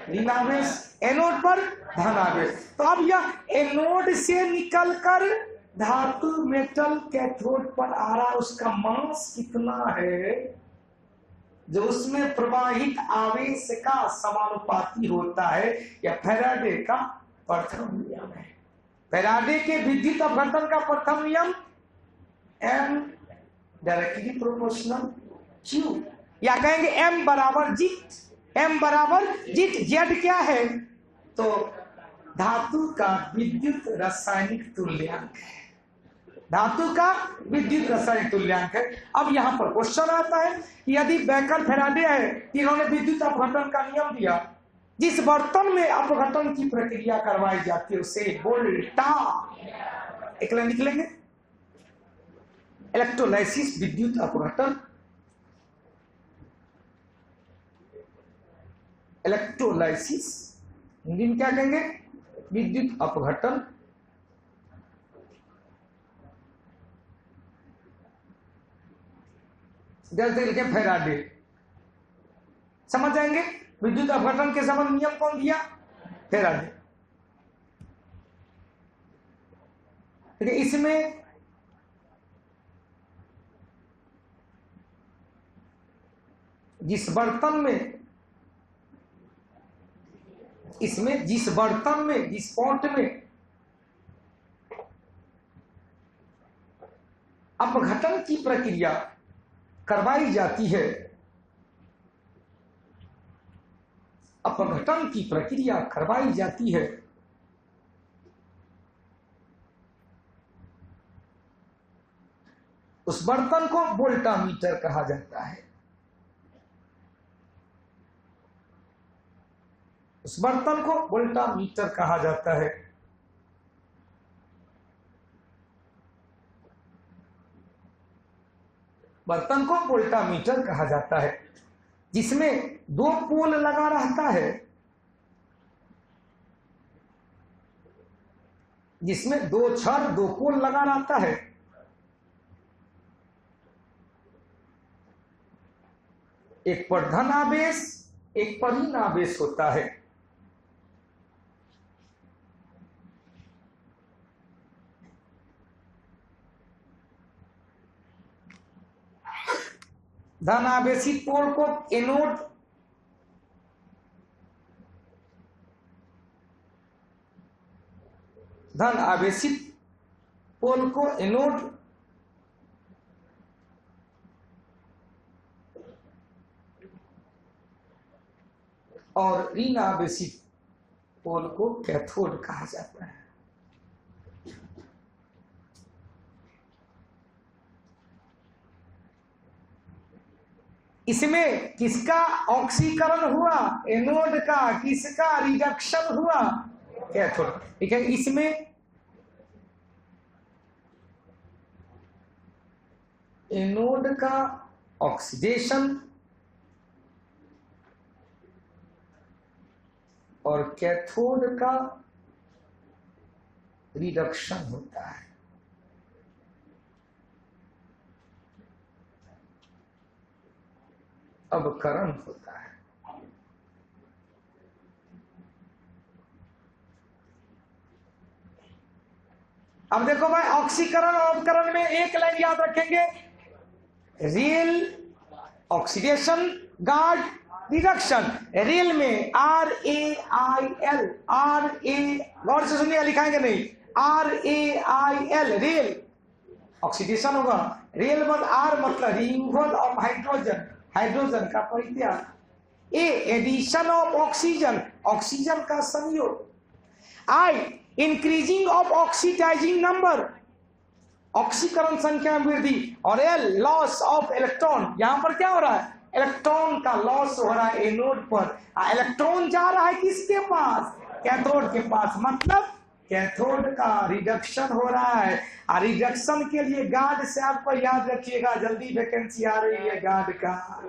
ऋणावेश, एनोड पर धनावेश। तो अब यह एनोड से निकलकर धातु मेटल कैथोड पर आ रहा, उसका मास कितना है, जो उसमें प्रवाहित आवेश का समानुपाती होता है, यह फेराडे का प्रथम नियम है। फेराडे के विद्युत अपघटन का प्रथम नियम M डायरेक्टली प्रोपोर्शनल Q, या कहेंगे M बराबर जिट, M बराबर जिट। जेड क्या है, तो धातु का विद्युत रासायनिक तुल्यांक है, धातु का विद्युत रासायनिक तुल्यांक है। अब यहाँ पर क्वेश्चन आता है कि यदि बैकल फेराडे है, इन्होंने विद्युत अपघटन का नियम दिया, जिस बर्तन में अपघटन की प्रक्रिया करवाई जाती है उसे वोल्टा, एक लाइन निकलेंगे, इलेक्ट्रोलाइसिस विद्युत अपघटन, इलेक्ट्रोलाइसिस हिंदी में क्या कहेंगे, विद्युत अपघटन। जैसे लिखे फेराडे, समझ जाएंगे। विद्युत अपघटन के संबंध नियम कौन दिया, फेराडे। ठीक है, इसमें जिस बर्तन में, इसमें जिस बर्तन में, जिस पॉट में अपघटन की प्रक्रिया करवाई जाती है, अपघटन की प्रक्रिया करवाई जाती है, उस बर्तन को वोल्टामीटर कहा जाता है। उस बर्तन को वोल्टामीटर कहा जाता है। बर्तन को वोल्टामीटर कहा जाता है, जिसमें 2 पोल लगा रहता है, जिसमें 2 छड़ 2 पोल लगा रहता है। एक पर धन आवेश, एक पर ऋण आवेश होता है। धन आवेशी पोल को एनोड, धन आवेशी पोल को एनोड और ऋण आवेशी पोल को कैथोड कहा जाता है। इसमें किसका ऑक्सीकरण हुआ? एनोड का। किसका रिडक्शन हुआ? कैथोड। ठीक है, इसमें एनोड का ऑक्सीडेशन और कैथोड का रिडक्शन होता है। अवकरण होता है। अब देखो भाई, ऑक्सीकरण और अवकरण में एक लाइन याद रखेंगे, real oxidation, guard, reduction. Rail में RAIL, गौर से सुनिए, लिखाएंगे नहीं, RAIL, रेल ऑक्सीडेशन होगा। रेल मतलब R मतलब रिमूवल ऑफ हाइड्रोजन, हाइड्रोजन का परित्याग। A addition of oxygen, oxygen का संयोग। I increasing of oxidising number, ऑक्सीकरण संख्या में वृद्धि। और L लॉस ऑफ इलेक्ट्रॉन, यहां पर क्या हो रहा है? इलेक्ट्रॉन का लॉस हो रहा है एनोड पर। इलेक्ट्रॉन जा रहा है किसके पास? कैथोड के पास। मतलब कैथोड का रिडक्शन हो रहा है। और रिडक्शन के लिए गार्ड से आपको याद रखिएगा, जल्दी वैकेंसी आ रही है गार्ड का,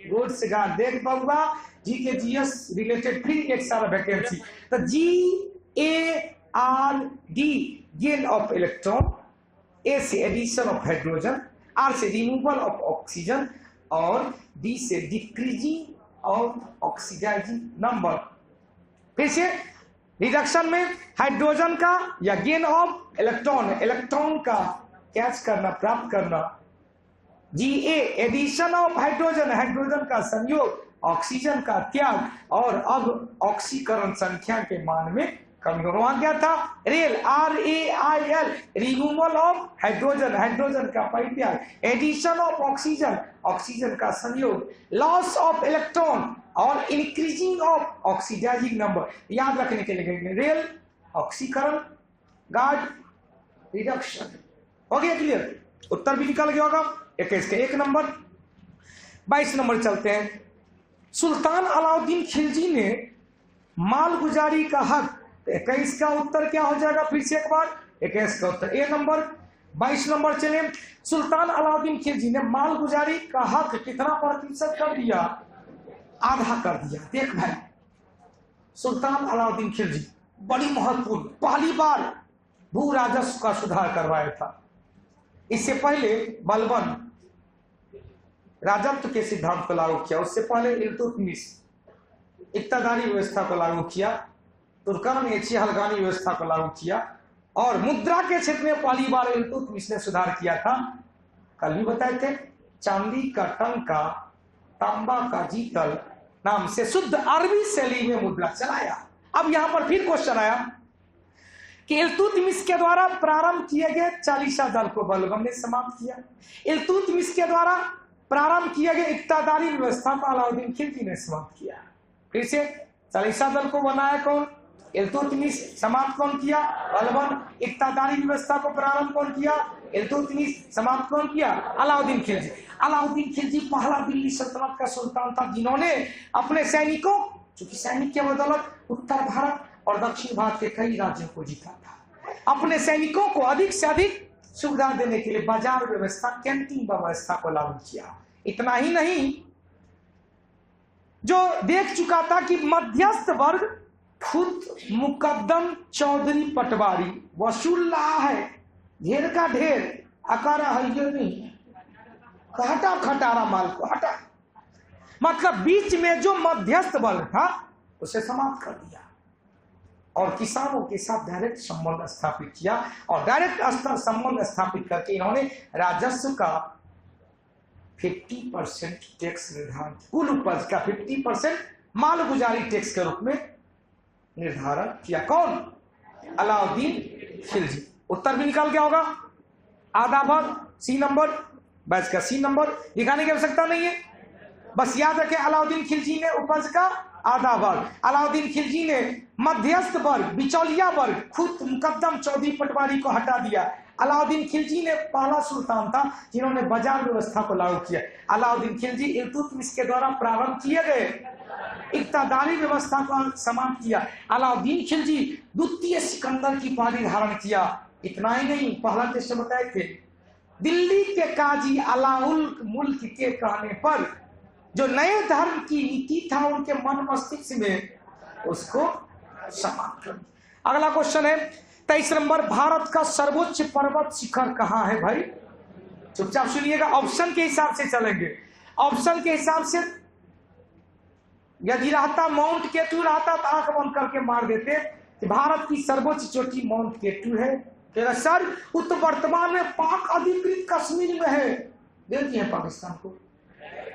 गुड्स गार्ड। देख पाऊंगा जी के जीएस रिलेटेड फिर एक सारा वैकेंसी। तो GARD gain of electron, A से एडिशन ऑफ हाइड्रोजन, आर से रिमूवल ऑफ ऑक्सीजन और डी से डिक्रीजिंग ऑफ ऑक्सीडाइजिंग नंबर। फिर से रिडक्शन में हाइड्रोजन का या गेन ऑफ इलेक्ट्रॉन, इलेक्ट्रॉन का कैच करना, प्राप्त करना। GA addition of hydrogen, hydrogen का संयोग, ऑक्सीजन का त्याग। और अब ऑक्सीकरण संख्या के मान में कमी हो। वहां क्या था? Rail RAIL removal of hydrogen, hydrogen का परित्याग। एडिशन ऑफ ऑक्सीजन, ऑक्सीजन का संयोग। लॉस ऑफ इलेक्ट्रॉन और इंक्रीजिंग ऑफ ऑक्सीडाइजिंग नंबर। याद रखने के लिए रेल ऑक्सीकरण, गार्ड, रिडक्शन। हो गया क्लियर? उत्तर भी निकल गया होगा। 21 का 1 नंबर। 22 नंबर चलते हैं। सुल्तान अलाउद्दीन खिलजी ने मालगुजारी का हक, 21 का उत्तर क्या हो जाएगा? फिर से एक बार, 21 का उत्तर A नंबर। 22 नंबर चले। सुल्तान अलाउद्दीन खिलजी ने मालगुजारी का हक कितना प्रतिशत कर दिया? आधा कर दिया। देख भाई, सुल्तान अलाउद्दीन खिलजी बड़ी महत्वपूर्ण, पहली बार भू राजस्व का सुधार करवाया था। इससे पहले बलबन राजत्व के सिद्धांत को लागू किया। उससे पहले इल्तुतमिश इक्तादारी व्यवस्था को लागू किया। तुर्कमेन हल्गानी व्यवस्था को लागू किया। और मुद्रा के क्षेत्र में पहली बार इल्तुतमिश ने सुधार किया था। कल भी बताए थे, चांदी का टंका, तांबा का जीतल नाम से शुद्ध अरबी शैली में मुद्रा चलाया। अब यहां पर फिर क्वेश्चन आया कि इल्तुतमिश के द्वारा प्रारंभ किए गए चालीसा दल को बलबन ने समाप्त किया। इल्तुतमिश के द्वारा प्रारंभ किए गए इक्तादारी व्यवस्था को अलाउद्दीन खिलजी ने समाप्त किया। फिर से चालीसा दल को बनाया कौन? इल्तुतमिश। समाप्त कौन किया? बलबन। इक्तादारी व्यवस्था को प्रारंभ कौन किया? इल्तुतमिश। समाप्त कौन किया? अलाउद्दीन खिलजी। अलाउद्दीन खिलजी पहला दिल्ली सल्तनत का सुल्तान था जिन्होंने अपने सैनिकों, चूंकि सैनिक के बदौलत उत्तर भारत और दक्षिण भारत के कई राज्यों को जीता था, अपने सैनिकों को अधिक से अधिक सुविधा देने के लिए बाजार व्यवस्था, कैंटीन व्यवस्था को लागू किया। इतना ही नहीं, जो देख चुका था कि मध्यस्थ वर्ग खुद मुकद्दम चौधरी पटवारी वसूल रहा है, ढेर का ढेर, अकारा है नहीं, हटा खटारा माल को हटा, मतलब बीच में जो मध्यस्थ बल था उसे समाप्त कर दिया और किसानों के साथ डायरेक्ट संबंध स्थापित किया और डायरेक्ट स्तर संबंध स्थापित करके इन्होंने राजस्व का 50% टैक्स निर्धारण, कुल उपज का 50% मालगुजारी टैक्स के रूप में निर्धारण किया। कौन? अलाउद्दीन खिलजी। उत्तर भी निकाल गया होगा, आधा भाग सी नंबर, बैच का सी नंबर, दिखाने की आवश्यकता नहीं है, बस याद रखें अलाउद्दीन खिलजी ने उपज का आधा वर्ग, अलाउद्दीन खिलजी ने मध्यस्थ वर्ग, बिचौलिया वर्ग, खुद मुकद्दम चौधरी पटवारी को हटा दिया। अलाउद्दीन खिलजी ने पहला सुल्तान था जिन्होंने बाजार व्यवस्था को लागू किया। अलाउद्दीन खिलजी इल्तुतमिश के द्वारा प्रारंभ किए गए इक्तादारी व्यवस्था को समाप्त किया। अलाउद्दीन खिलजी द्वितीय सिकंदर की उपाधि धारण किया। इतना ही नहीं, पहला टेस्ट बताए थे, दिल्ली के काजी अलाउल मुल्क के कहने पर जो नए धर्म की नीति था उनके मन मस्तिष्क में, उसको समाप्त कर दिया। अगला क्वेश्चन है 23 नंबर, भारत का सर्वोच्च पर्वत शिखर कहाँ है? भाई चुपचाप सुनिएगा, ऑप्शन के हिसाब से चलेंगे। ऑप्शन के हिसाब से यदि रहता माउंट केटू रहता तो आंख बंद करके मार देते कि भारत की सर्वोच्च चोटी माउंट केटू है। तो सर वो तो वर्तमान में पाक अधिकृत कश्मीर में है। दे दिए पाकिस्तान को,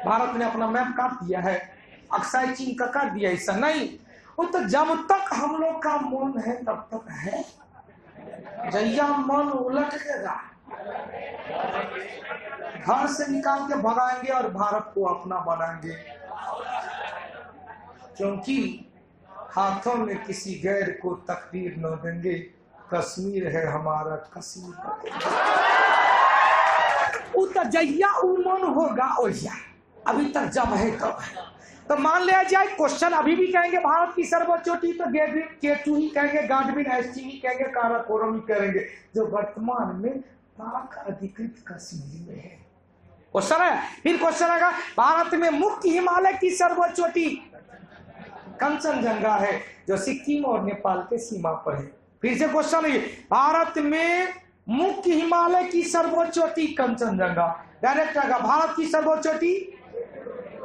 भारत ने अपना मैप काट दिया है, अक्साई चीन का काट दिया। ऐसा नहीं, वो तो जब तक हम लोग का मन है तब तक है, जैया मन उलट देगा घर से निकाल के भगाएंगे और भारत को अपना बनाएंगे, क्योंकि हाथों में किसी गैर को तकदीर न देंगे। कश्मीर है हमारा, कश्मीर का जैया उमन होगा ओया, अभी तक जब है तब है। तो मान लिया जाए क्वेश्चन अभी भी कहेंगे भारत की सर्वोच्च चोटी तो केटू ही कहेंगे, गांडविन एस्टीन ही कहेंगे, काराकोरम ही करेंगे, जो वर्तमान में पाक अधिकृत कश्मीर में है। क्वेश्चन है, फिर क्वेश्चन आएगा भारत में मुख्य हिमालय की सर्वोच्च चोटी कंचनजंगा है, जो सिक्किम और नेपाल के सीमा पर है। फिर से क्वेश्चन है, भारत में मुख्य हिमालय की सर्वोच्च चोटी कंचनजंगा, डायरेक्ट आएगा भारत की सर्वोच्च चोटी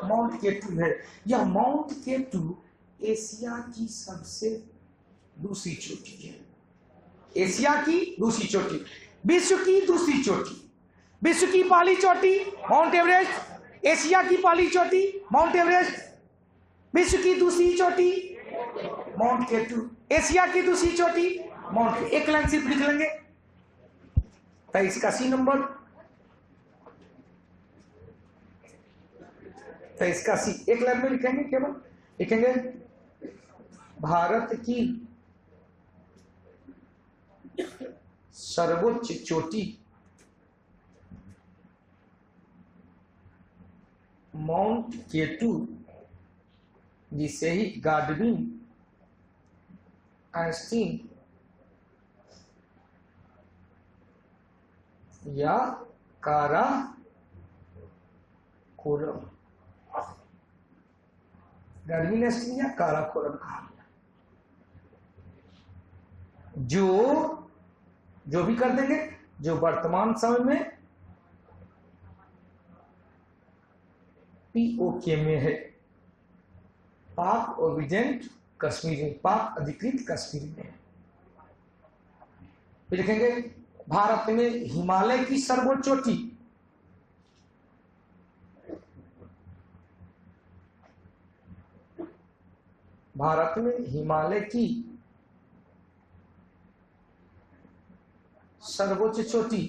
माउंट केटू है। यह माउंट केटू एशिया की सबसे दूसरी चोटी है, एशिया की दूसरी चोटी, विश्व की दूसरी चोटी। विश्व की पहली चोटी माउंट एवरेस्ट, एशिया की पहली चोटी माउंट एवरेस्ट, विश्व की दूसरी चोटी माउंट केटू, एशिया की दूसरी चोटी माउंट। एक लाइन सिर्फ लिख लेंगे, तो इसका सी नंबर, तो इसका सी एक लाइन में लिखेंगे, केवल लिखेंगे भारत की सर्वोच्च चोटी माउंट केटू, जिसे ही गांडविन एस्टीन या काराकोरम, गांडविन एस्टीन या काराकोरम कहा गया। जो भी कर देंगे, जो वर्तमान समय में पीओके में है, पाक ओबिडेंट कश्मीर में, पाक अधिकृत कश्मीर में। फिर लिखेंगे भारत में हिमालय की सर्वोच्च चोटी भारत में हिमालय की सर्वोच्च चोटी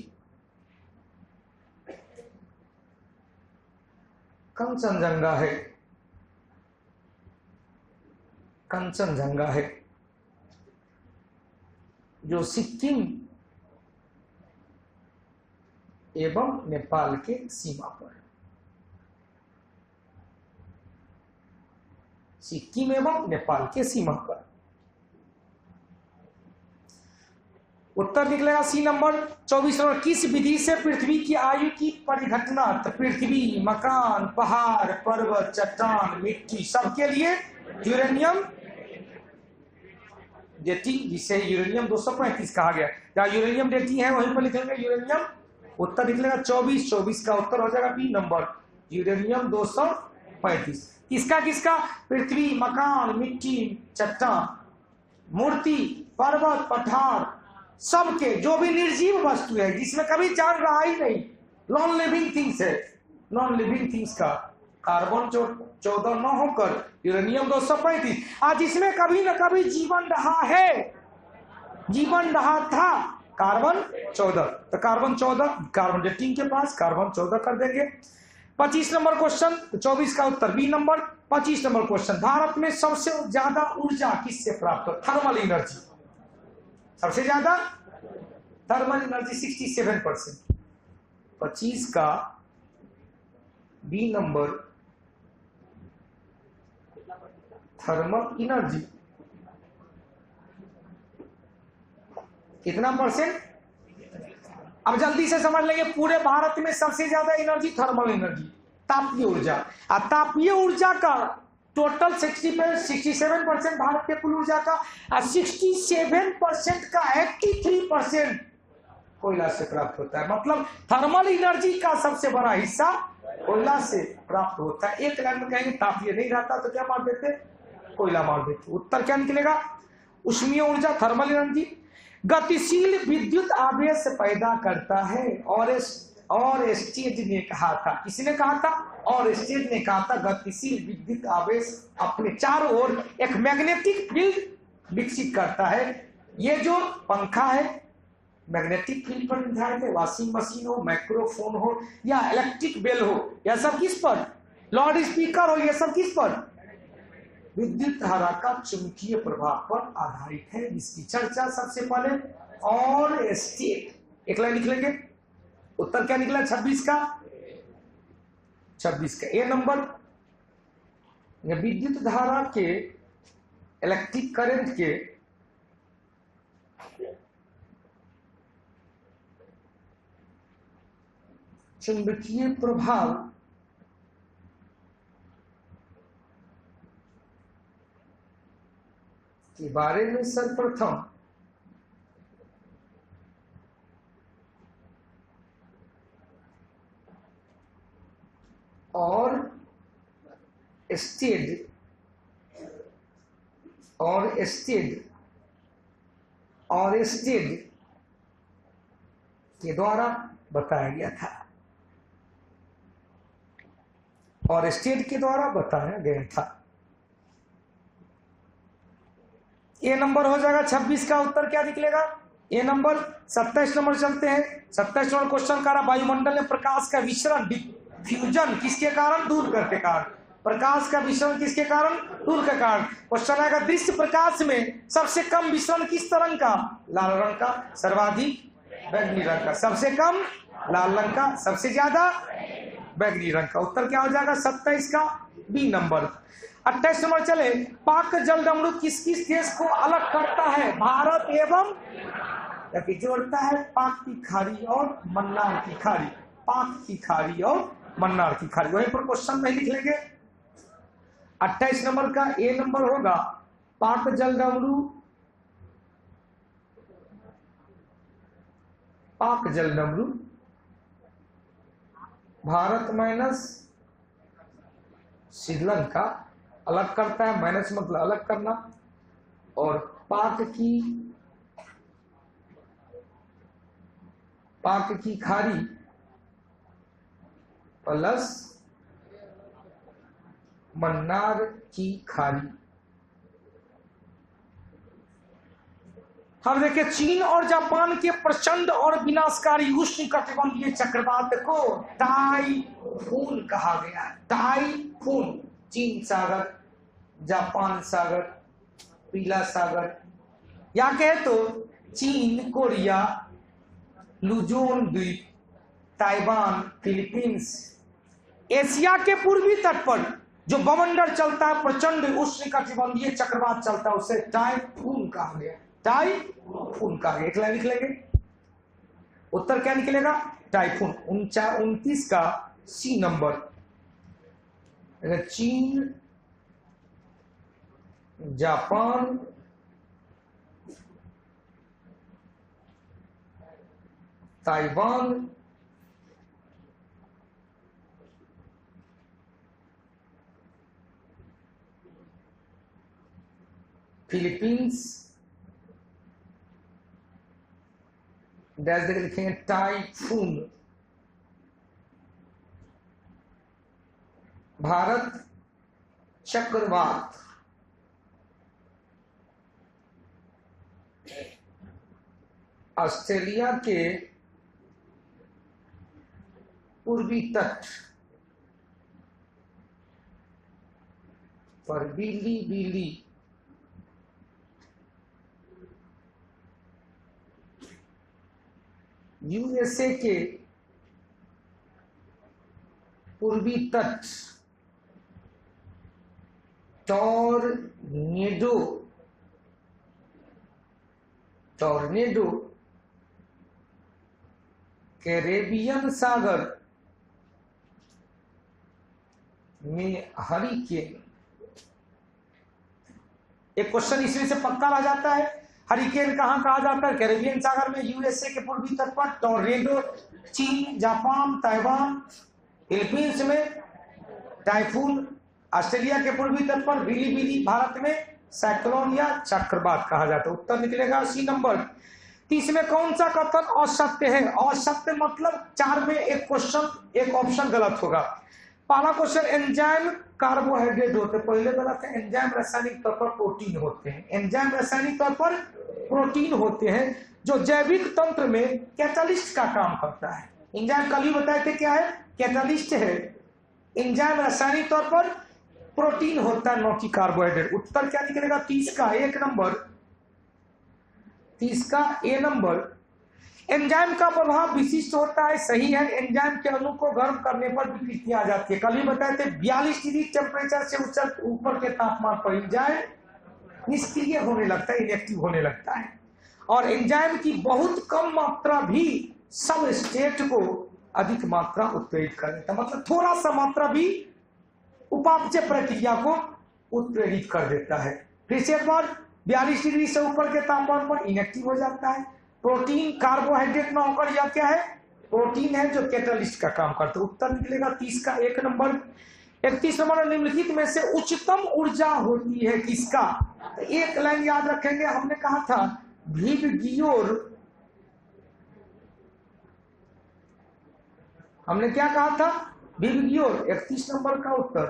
कंचनजंगा है, कंचनजंगा है, जो सिक्किम एवं नेपाल के सीमा पर है। सिक्किम एवं नेपाल के सीमा पर। उत्तर निकलेगा सी नंबर 24 नंबर, किस विधि से पृथ्वी की आयु की परिघटना? तो पृथ्वी, मकान, पहाड़, पर्वत, चट्टान, मिट्टी, सबके लिए यूरेनियम डेटिंग, जिसे यूरेनियम 235 कहा गया। जहां यूरेनियम डेटिंग है वहीं पर लिखेंगे यूरेनियम। उत्तर निकलेगा 24 का उत्तर हो जाएगा बी नंबर, यूरेनियम 235। 35। किसका किसका? पृथ्वी, मकान, मिट्टी, चट्टान, मूर्ति, पर्वत, पठार, सबके जो भी निर्जीव वस्तु है जिसमें कभी जान रहा ही नहीं, नॉन लिविंग थिंग्स है, नॉन लिविंग थिंग्स का कार्बन 14 न होकर यूरेनियम 235, आज इसमें कभी न कभी जीवन रहा है, जीवन रहा था, कार्बन 14। तो कार्बन 14 कार्बन डेटिंग के पास कार्बन 14 कर देंगे। 25 नंबर क्वेश्चन, 24 का उत्तर बी नंबर। 25 नंबर क्वेश्चन, भारत में सबसे ज्यादा ऊर्जा किससे प्राप्त हो? थर्मल एनर्जी, सबसे ज्यादा थर्मल एनर्जी 67%। 25 का बी नंबर, थर्मल एनर्जी कितना परसेंट? अब जल्दी से समझ लेंगे, पूरे भारत में सबसे ज्यादा एनर्जी थर्मल एनर्जी, तापीय ऊर्जा। तापीय ऊर्जा का टोटल 67% भारत के कुल ऊर्जा का, 67% का 83% कोयला से प्राप्त होता है। मतलब थर्मल एनर्जी का सबसे बड़ा हिस्सा कोयला से प्राप्त होता है। एक लाइन में कहेंगे तापीय नहीं रहता तो क्या मार देते? कोयला मार देते। उत्तर क्या निकलेगा? ऊष्मीय ऊर्जा, थर्मल एनर्जी। गतिशील विद्युत आवेश पैदा करता है, और स्टेज ने कहा था, किसने कहा था? और स्टेज ने कहा था गतिशील विद्युत आवेश अपने चारों ओर एक मैग्नेटिक फील्ड विकसित करता है। ये जो पंखा है मैग्नेटिक फील्ड पर निर्धारित है। वॉशिंग मशीन हो, माइक्रोफोन हो, या इलेक्ट्रिक बेल हो, यह सब किस पर? लाउड स्पीकर हो, यह सब किस पर? विद्युत धारा का चुंबकीय प्रभाव पर आधारित है, जिसकी चर्चा सबसे पहले और स्टेट। एक लाइन लिख लेंगे। उत्तर क्या निकला? 26 का, 26 का ए नंबर। विद्युत धारा के, इलेक्ट्रिक करंट के चुंबकीय प्रभाव के बारे में सर्वप्रथम और स्टेड के द्वारा बताया गया था, और स्टेट के द्वारा बताया गया था। ए नंबर हो जाएगा। 26 का उत्तर क्या निकलेगा? ए नंबर। 27 नंबर चलते हैं। 27 नंबर क्वेश्चन का वायुमंडल में प्रकाश का विसरण, डिफ्यूजन किसके कारण? दूर करके कारण। प्रकाश का विसरण किसके कारण? दूर के कारण। क्वेश्चन आएगा दृश्य प्रकाश में सबसे कम विसरण किस तरंग का? लाल रंग का। सर्वाधिक बैंगनी रंग का। सबसे कम लाल रंग का, सबसे ज्यादा बैंगनी रंग का। उत्तर क्या हो जाएगा? 27 का बी नंबर। 28 नंबर चले, पाक जलडमरू किस किस देश को अलग करता है? भारत एवं, जोड़ता है पाक की खाड़ी और मन्नार की खाड़ी, पाक की खाड़ी और मन्नार की खाड़ी। वहीं पर क्वेश्चन में लिख लेंगे। 28 नंबर का ए नंबर होगा, पाक जलडमरू, पाक जलडमरू भारत माइनस श्रीलंका अलग करता है। माइनस मतलब अलग करना। और पाक की खाड़ी प्लस मन्नार की खाड़ी। हम देखिए, चीन और जापान के प्रचंड और विनाशकारी उष्णकटिबंधीय चक्रवात को टाइफून कहा गया। टाइफून, चीन सागर, जापान सागर, पीला सागर, या कहे तो चीन, कोरिया, लुजोन द्वीप, ताइवान, फिलीपींस, एशिया के पूर्वी तट पर जो बवंडर चलता है, प्रचंड उष्णकटिबंधीय चक्रवात चलता है, उसे टाइफून कहा गया। टाइफून कहा गया। एक लाइन लिख लेंगे। उत्तर क्या निकलेगा? टाइफून। 29 का सी नंबर। चीन, जापान, ताइवान, फिलीपींस, डैश देकर लिखेंगे टाइफून। भारत चक्रवात। ऑस्ट्रेलिया के पूर्वी तट पर बिल्ली बिल्ली यूएसए के पूर्वी तट टॉर्नेडो कैरेबियन सागर में हरिकेन। एक क्वेश्चन इसमें से पक्का आ जाता है, हरिकेन कहां कहा जाता है? कैरेबियन सागर में, यूएसए के पूर्वी तट पर। टॉर्नेडो चीन, जापान, ताइवान। फिलीपींस में टाइफून, ऑस्ट्रेलिया के पूर्वी तट पर बिली बिली, भारत में साइक्लोन या चक्रवात कहा जाता है। उत्तर निकलेगा सी नंबर। तीसरे कौन सा कथन असत्य है? असत्य मतलब 4 में एक क्वेश्चन, एक ऑप्शन गलत होगा। पहला क्वेश्चन, एंजाइम कार्बोहाइड्रेट होते हैं, पहले गलत है। एंजाइम रासायनिक तौर पर प्रोटीन होते हैं। एंजाइम रासायनिक तौर पर प्रोटीन होते हैं जो जैविक तंत्र में कैटालिस्ट का काम करता है। एंजाइम कल ही बताए थे क्या है? कैटालिस्ट है। एंजाइम रासायनिक तौर पर प्रोटीन होता है, न कि कार्बोहाइड्रेट। उत्तर क्या निकलेगा? 30 का 1 नंबर। 30 का ए नंबर। एंजाइम का प्रभाव विशिष्ट होता है, सही है। एंजाइम के अणु को गर्म करने पर विकृति आ जाती है। कल ही बताए थे 42 डिग्री टेम्परेचर से ऊपर के तापमान पर एंजाइम निष्क्रिय होने लगता है, इनएक्टिव होने लगता है। और एंजाइम की बहुत कम मात्रा भी सब स्टेट को अधिक मात्रा उत्प्रेरित कर देता है। मतलब थोड़ा सा मात्रा भी उपापचय प्रक्रिया को उत्प्रेरित कर देता है। फिर से एक बार, 42 डिग्री से ऊपर के तापमान पर इनएक्टिव हो जाता है। प्रोटीन कार्बोहाइड्रेट ना होकर यह क्या है? प्रोटीन है जो कैटालिस्ट का काम करता है। उत्तर निकलेगा 30 का 1 नंबर। 31 नंबर, निम्नलिखित में से उच्चतम ऊर्जा होती है किसका? एक लाइन याद रखेंगे, हमने कहा था विबग्योर। हमने क्या कहा था? विबग्योर। 31 नंबर का उत्तर।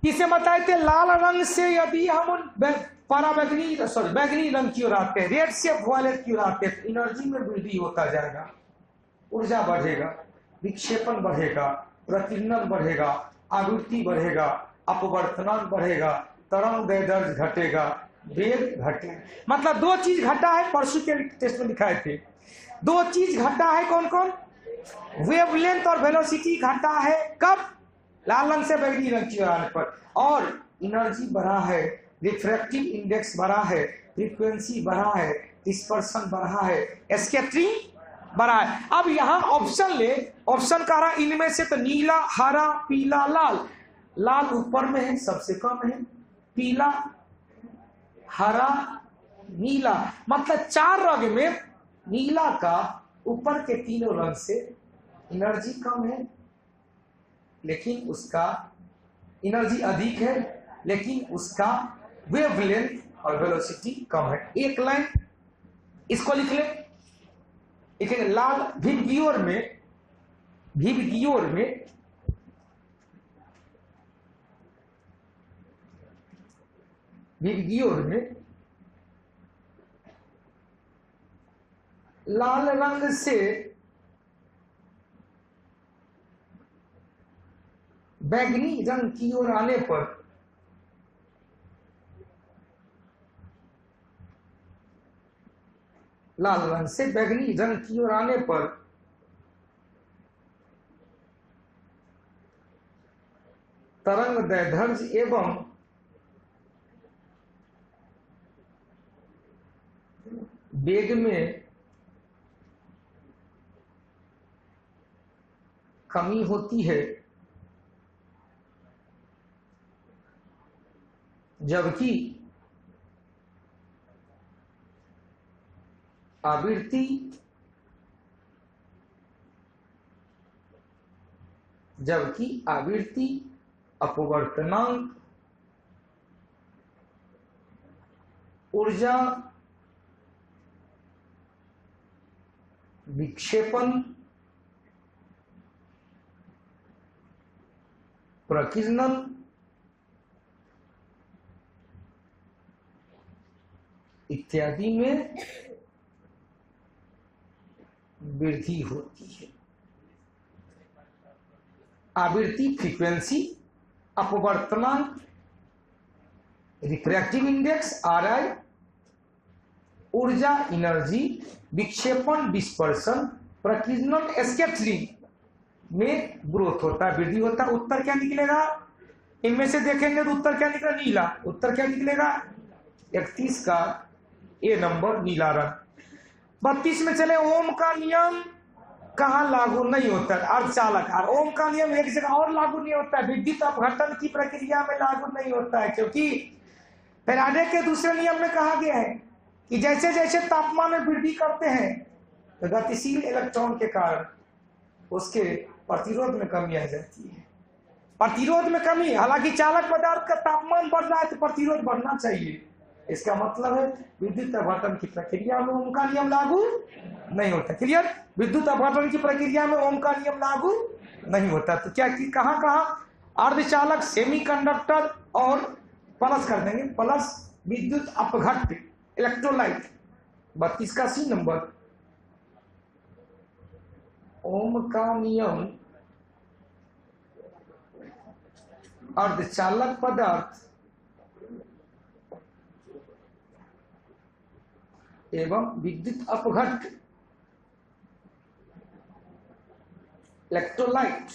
किसे बताए थे? लाल रंग से यदि हम बैगनी रंग की ओर आते हैं, रेड से वायलेट की ओर आते हैं, एनर्जी में वृद्धि होता जाएगा, ऊर्जा बढ़ेगा, विक्षेपण बढ़ेगा, प्रतिनन बढ़ेगा, आवृत्ति बढ़ेगा, अपवर्तनांक बढ़ेगा, तरंग दैर्ध्य घटेगा, वेग घटेगा। मतलब 2 चीज घटा है, परसों के टेस्ट में दिखाए थे। 2 चीज घटा है, कौन कौन? वेवलेंथ और वेलोसिटी घटा है। कब? लाल रंग से बैगनी रंग की ओर आने पर। और एनर्जी बढ़ा है, रिफ्रैक्टिव इंडेक्स बढ़ा है, फ्रीक्वेंसी बढ़ा है, डिस्पर्शन बढ़ा है, स्कैटरिंग बढ़ा है। अब यहां ऑप्शन ले, ऑप्शन कह रहा इनमें से तो नीला, हरा, पीला, लाल। लाल ऊपर में है, सबसे कम है। पीला, हरा, नीला, मतलब 4 रंग में नीला का ऊपर के तीनों रंग से एनर्जी कम है, लेकिन उसका एनर्जी अधिक है, लेकिन उसका वेवलेंथ और वेलोसिटी कम है। एक लाइन इसको लिख ले। लिखेंगे लाल विबग्योर में, विबग्योर में लाल रंग से बैगनी रंग की ओर आने पर लाल रंग से बैगनी रंग की ओर आने पर तरंग दैर्ध्य एवं वेग में कमी होती है, जबकि आवृत्ति अपवर्तनांक ऊर्जा विक्षेपण, प्रकीर्णन, इत्यादि में वृद्धि होती है। आवृत्ति फ्रीक्वेंसी, अपवर्तनांक, रिफ्रैक्टिव इंडेक्स RI, ऊर्जा एनर्जी, विक्षेपण डिस्पर्सन, प्रकीर्णन स्कैटरिंग में ग्रोथ होता है, वृद्धि होता है। उत्तर क्या निकलेगा? इनमें से देखेंगे तो उत्तर क्या निकलेगा? नीला। उत्तर क्या निकलेगा? 31 का ए नंबर नीला रंग। 32 में चले, ओम का नियम कहाँ लागू नहीं होता है? अर्धचालक। और ओम का नियम एक जगह और लागू नहीं होता है, विद्युत अपघटन की प्रक्रिया में लागू नहीं होता है, क्योंकि फैराडे के दूसरे नियम में कहा गया है कि जैसे जैसे तापमान में वृद्धि करते हैं तो गतिशील इलेक्ट्रॉन के कारण उसके प्रतिरोध में कमी आ जाती है। प्रतिरोध में कमी, हालांकि चालक पदार्थ का तापमान बढ़ रहा है तो प्रतिरोध बढ़ना चाहिए। इसका मतलब है विद्युत अपघटन की प्रक्रिया में ओम का नियम लागू नहीं होता। क्लियर? विद्युत अपघटन की प्रक्रिया में ओम का नियम लागू नहीं होता। तो क्या कहां कहां? अर्धचालक, सेमीकंडक्टर और प्लस कर देंगे, प्लस विद्युत अपघट्य, इलेक्ट्रोलाइट। 32 का सी नंबर, ओम का नियम अर्धचालक पदार्थ एवं विद्युत अपघट्य, इलेक्ट्रोलाइट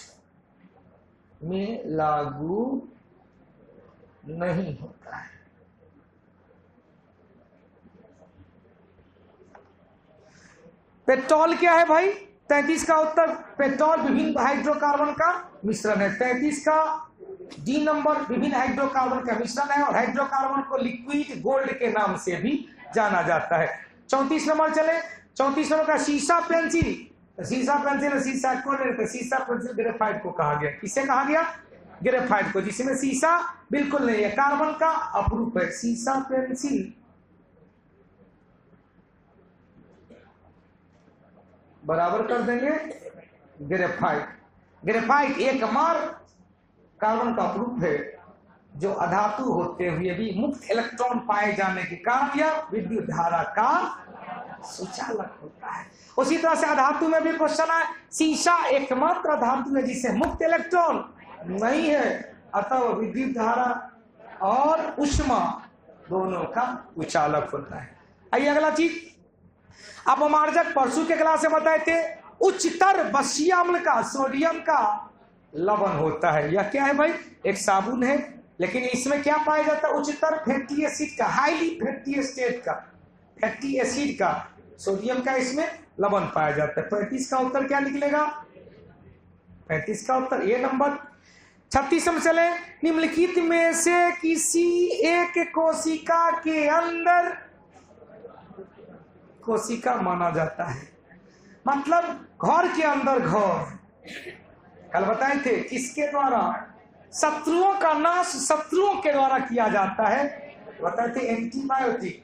में लागू नहीं होता है। पेट्रोल क्या है भाई? 33 का उत्तर, पेट्रोल विभिन्न हाइड्रोकार्बन का मिश्रण है। 33 का डी नंबर, विभिन्न हाइड्रोकार्बन का मिश्रण है और हाइड्रोकार्बन को लिक्विड गोल्ड के नाम से भी जाना जाता है। 34 नंबर चले, 34 नंबर का शीशा पेंसिल। शीशा पेंसिल, शीशा को नहीं, शीशा पेंसिल ग्रेफाइट को कहा गया। किसे कहा गया? ग्रेफाइट को, जिसमें शीशा बिल्कुल नहीं है, कार्बन का अपरूप है। शीशा पेंसिल बराबर कर देंगे ग्रेफाइट। ग्रेफाइट एकमात्र कार्बन का अपरूप है जो अधातु होते हुए भी मुक्त इलेक्ट्रॉन पाए जाने के कारण यह विद्युत धारा का सुचालक होता है। उसी तरह से अधातु में भी क्वेश्चन है, शीशा एकमात्र धातु है जिसे मुक्त इलेक्ट्रॉन नहीं है, अतः विद्युत धारा और ऊष्मा दोनों का उचालक होता है। आइए अगला चीज, अपमार्जक परसों के क्लास में बताए थे, उच्चतर बसीय अम्ल का सोडियम का लवण होता है। यह क्या है भाई? एक साबुन है, लेकिन इसमें क्या पाया जाता है? उच्चतर फैटी एसिड का, हाईली फैटी स्टेट का, फैटी एसिड का सोडियम का इसमें लवण पाया जाता है। 35 का उत्तर क्या निकलेगा? 35 का उत्तर ए नंबर। 36 में चले, निम्नलिखित में से किसी एक कोशिका के अंदर, कोशिका माना जाता है मतलब घर के अंदर घर। कल बताए थे किसके द्वारा? शत्रुओं का नाश शत्रुओं के द्वारा किया जाता है। बताए थे एंटीबायोटिक,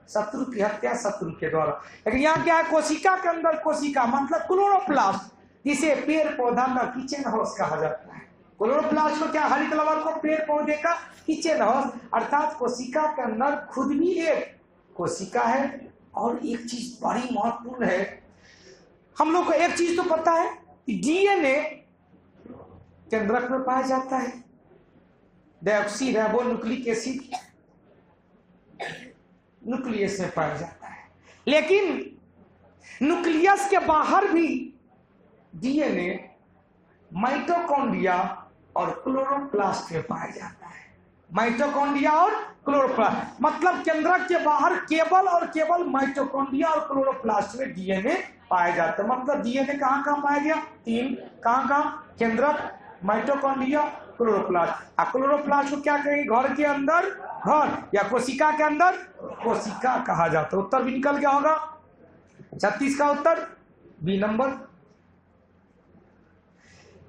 शत्रु की हत्या शत्रु के द्वारा। लेकिन यहाँ क्या है? कोशिका के अंदर कोशिका मतलब क्लोरोप्लास्ट, जिसे पेड़ पौधा का किचन हाउस कहा जाता है। क्लोरोप्लास्ट को क्या? हरित लवण को पेड़ पौधे का किचन हाउस, अर्थात कोशिका के अंदर खुद भी एक कोशिका है। और एक चीज बड़ी महत्वपूर्ण है, हम लोग को एक चीज तो पता है कि डीएनए केंद्रक में पाया जाता है, diauxie ribo nucleic acid nucleus में पाया जाता है। लेकिन न्यूक्लियस के बाहर भी डीएनए माइटोकॉन्ड्रिया और क्लोरोप्लास्ट में पाया जाता है। माइटोकॉन्ड्रिया और क्लोरोप्लास्ट मतलब केंद्रक के बाहर केवल और केवल माइटोकॉन्ड्रिया और क्लोरोप्लास्ट में डीएनए पाया जाता है। मतलब डीएनए कहाँ कहाँ पाया गया? 3। कहाँ कहाँ? केंद्रक, माइटोकॉन्ड्रिया, क्लोरोप्लास्ट। और क्लोरोप्लास्ट को क्या कहेंगे? घर के अंदर घर, या कोशिका के अंदर कोशिका कहा जाता है। उत्तर भी निकल गया होगा। 36 का उत्तर बी नंबर।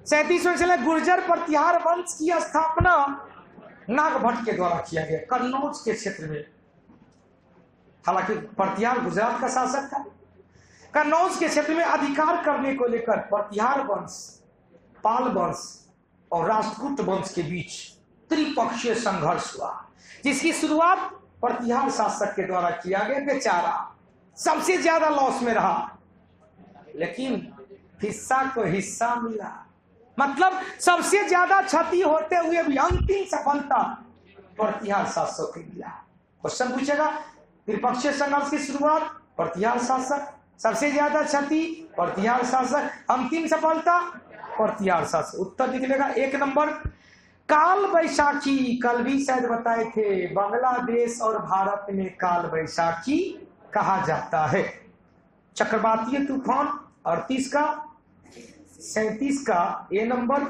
37 में चले, गुर्जर प्रतिहार वंश की स्थापना नागभट्ट के द्वारा किया गया, कन्नौज के क्षेत्र में। हालांकि प्रतिहार गुजरात का शासक था। कन्नौज के क्षेत्र में अधिकार करने को लेकर प्रतिहार वंश, पाल वंश और राष्ट्रकूट वंश के बीच त्रिपक्षीय संघर्ष हुआ, जिसकी शुरुआत प्रतिहार शासक के द्वारा किया गया। बेचारा सबसे ज्यादा लॉस में रहा, लेकिन हिस्सा को हिस्सा मिला। मतलब सबसे ज्यादा क्षति होते हुए भी अंतिम सफलता प्रतिहार शासक को मिला। क्वेश्चन पूछेगा, त्रिपक्षीय संघर्ष की शुरुआत प्रतिहार शासक, सबसे ज्यादा क्षति प्रतिहार शासक, अंतिम सफलता प्रतिहार शासक। उत्तर निकलेगा 1 नंबर। काल बैसाखी कल भी शायद बताए थे, बांग्लादेश और भारत में काल बैसाखी कहा जाता है। चक्रवातीय तूफान 38 का, 37 का ए नंबर,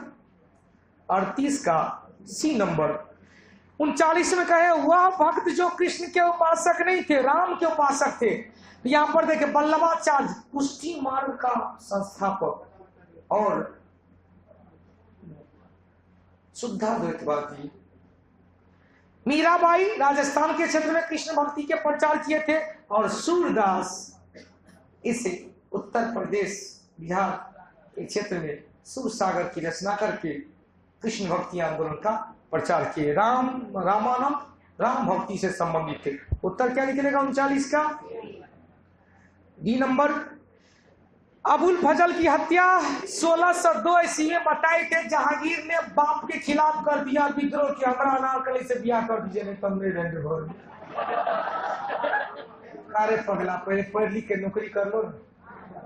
38 का सी नंबर। 39 में कहे वह भक्त जो कृष्ण के उपासक नहीं थे, राम के उपासक थे। यहां पर देखे वल्लभाचार्य पुष्टि मार्ग का संस्थापक और शुद्धाद्वैतवादी। मीराबाई राजस्थान के क्षेत्र में कृष्ण भक्ति के प्रचार किए थे और सूरदास इसे उत्तर प्रदेश बिहार के क्षेत्र में सूरसागर की रचना करके कृष्ण भक्ति आंदोलन का प्रचार किए। रामानंद राम भक्ति से संबंधित थे। उत्तर क्या निकलेगा 39 का, डी नंबर। अबुल फजल की हत्या 1602 ईस्वी में बताए थे। जहांगीर ने बाप के खिलाफ कर दिया विद्रोह की, हमारा अनारकली से ब्याह कर दीजिए नहीं तो हम नहीं रहेंगे घर में। अरे पगला, पहले पढ़ लिख के नौकरी कर लो,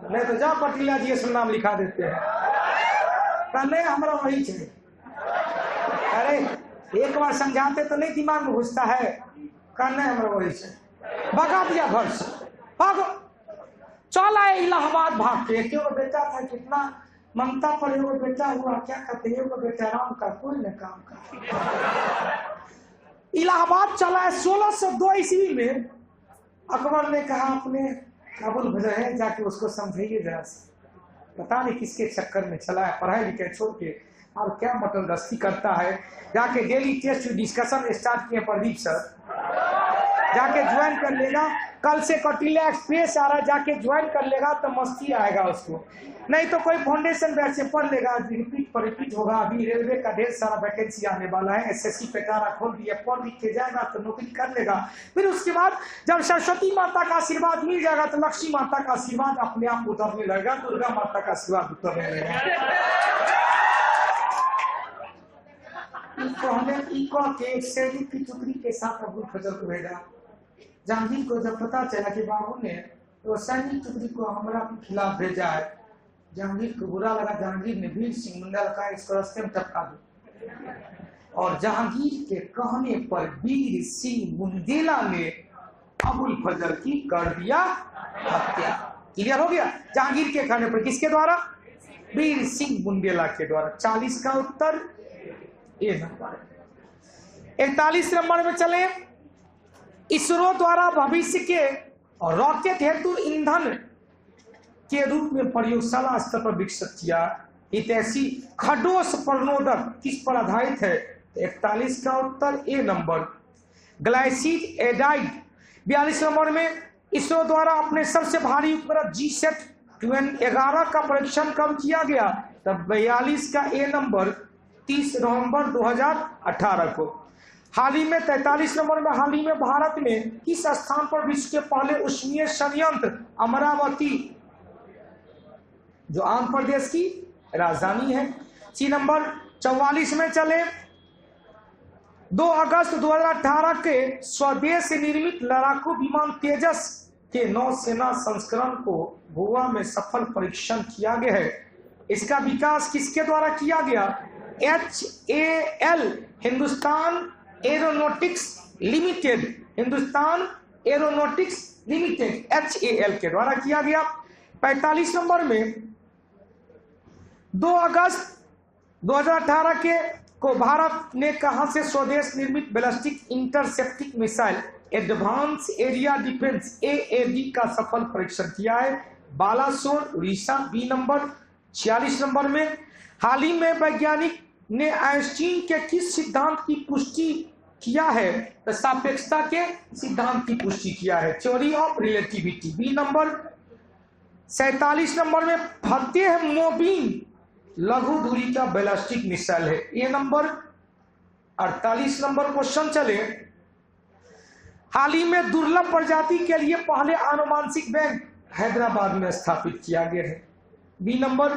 नहीं तो जा पटिला जी से नाम लिखा देते हैं। नहीं हमारा वही चाहिए। अरे एक बार समझाते तो नहीं दिमाग में घुसता है, करना है हमारा वही चाहिए। भगा दिया घर से, भागो, चल आए इलाहाबाद भाग के। क्यों बेटा था, कितना ममता पर एगो बेटा हुआ, क्या कहते हैं, एगो बेटा राम का कोई न काम का। इलाहाबाद चला है 1602 ईस्वी में। अकबर ने कहा अपने अबुल फजल है, जाके उसको समझाइए जरा से, पता नहीं किसके चक्कर में चला है, पढ़ाई लिखाई छोड़ के और क्या मटलदस्ती करता है। जाके डेली टेस्ट डिस्कशन स्टार्ट किए प्रदीप सर, जाके ज्वाइन कर लेगा। कल से कटिला एक्सप्रेस आ रहा, जाके ज्वाइन कर लेगा तो मस्ती आएगा उसको। नहीं तो कोई फाउंडेशन बैच से पढ़ लेगा, रिपीट पर रिपीट होगा। अभी रेलवे का ढेर सारा वैकेंसी आने वाला है, एसएससी पे कारा खोल दिया, पढ़ लिख के जाएगा तो नौकरी कर लेगा। फिर उसके बाद जब सरस्वती माता का आशीर्वाद मिल जाएगा तो लक्ष्मी माता का आशीर्वाद अपने आप उतरने लगेगा, दुर्गा माता का आशीर्वाद उतरने लगेगा। एक सैनिक की टुकड़ी के साथ अबुल फजल को भेजा। जहांगीर को जब पता चला कि बाबू ने तो सैनिक टुकड़ी को हमला के खिलाफ भेजा है, जहांगीर को बुरा लगा। जहांगीर ने वीर सिंह मंडल का इसको रास्ते में टपका दिया और जहांगीर के कहने पर वीर सिंह बुंदेला ने अबुल फजल की कर दिया हत्या। क्लियर हो गया? जहांगीर के कहने पर, किसके द्वारा? वीर सिंह बुंदेला के द्वारा। 40 का उत्तर ए नंबर। 41 नंबर में चले। इसरो द्वारा भविष्य के रॉकेट हेतु ईंधन के रूप में प्रयोगशाला स्तर पर विकसित किया हितैषी खडोस प्रणोदक किस पर आधारित है? 41 का उत्तर ए नंबर। ग्लाइसिड एडाइड। 42 नंबर में इसरो द्वारा अपने सबसे भारी उपग्रह जीसैट 11 का परीक्षण कब किया गया? तब 42 का ए नंबर 30 नवंबर 2018 को। हाल ही में 43 नंबर में, हाल ही में भारत में किस स्थान पर विश्व के पहले उष्मीय संयंत्र अमरावती, जो आंध्र प्रदेश की राजधानी है, सी नंबर। 44 में चले। 2 अगस्त 2018 के स्वदेश निर्मित लड़ाकू विमान तेजस के नौसेना संस्करण को गोवा में सफल परीक्षण किया गया है। इसका विकास किसके द्वारा किया गया? HAL Hindustan aeronautics limited, Hindustan aeronautics limited HAL के द्वारा किया गया। 45 नंबर में 2 अगस्त 2018 के को भारत ने कहां से स्वदेश निर्मित ballistic intercepting missile advance area defence AAD का सफल परीक्षण किया है? Balasore Orissa, B number. 46 number में हाल ही में वैज्ञानिक ने आइंस्टीन के किस सिद्धांत की पुष्टि किया है? तो सापेक्षता के सिद्धांत की पुष्टि किया है, theory of relativity. B number 47 number में फतेह मोबिन लघु दूरी का बैलिस्टिक मिसाइल है। ए नंबर 48 नंबर क्वेश्चन चले, हाल ही में दुर्लभ प्रजाति के लिए पहले आनुवांशिक बैंक हैदराबाद में स्थापित किया गया है। बी नंबर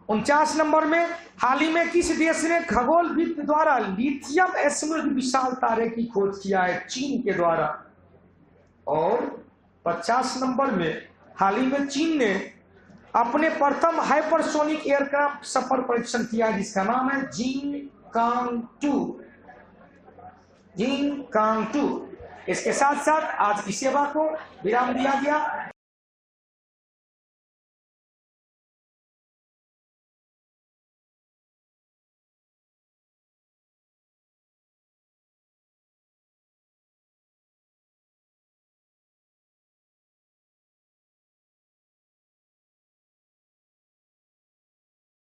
49 नंबर में हाल ही में किस देश ने खगोलविद द्वारा लिथियम समृद्ध विशाल तारे की खोज किया है? चीन के द्वारा। और 50 नंबर में हाल ही में चीन ने अपने प्रथम हाइपरसोनिक एयरक्राफ्ट सफर परीक्षण किया जिसका नाम है जिंग कांग 2। इसके साथ साथ आज की सेवा को विराम दिया गया।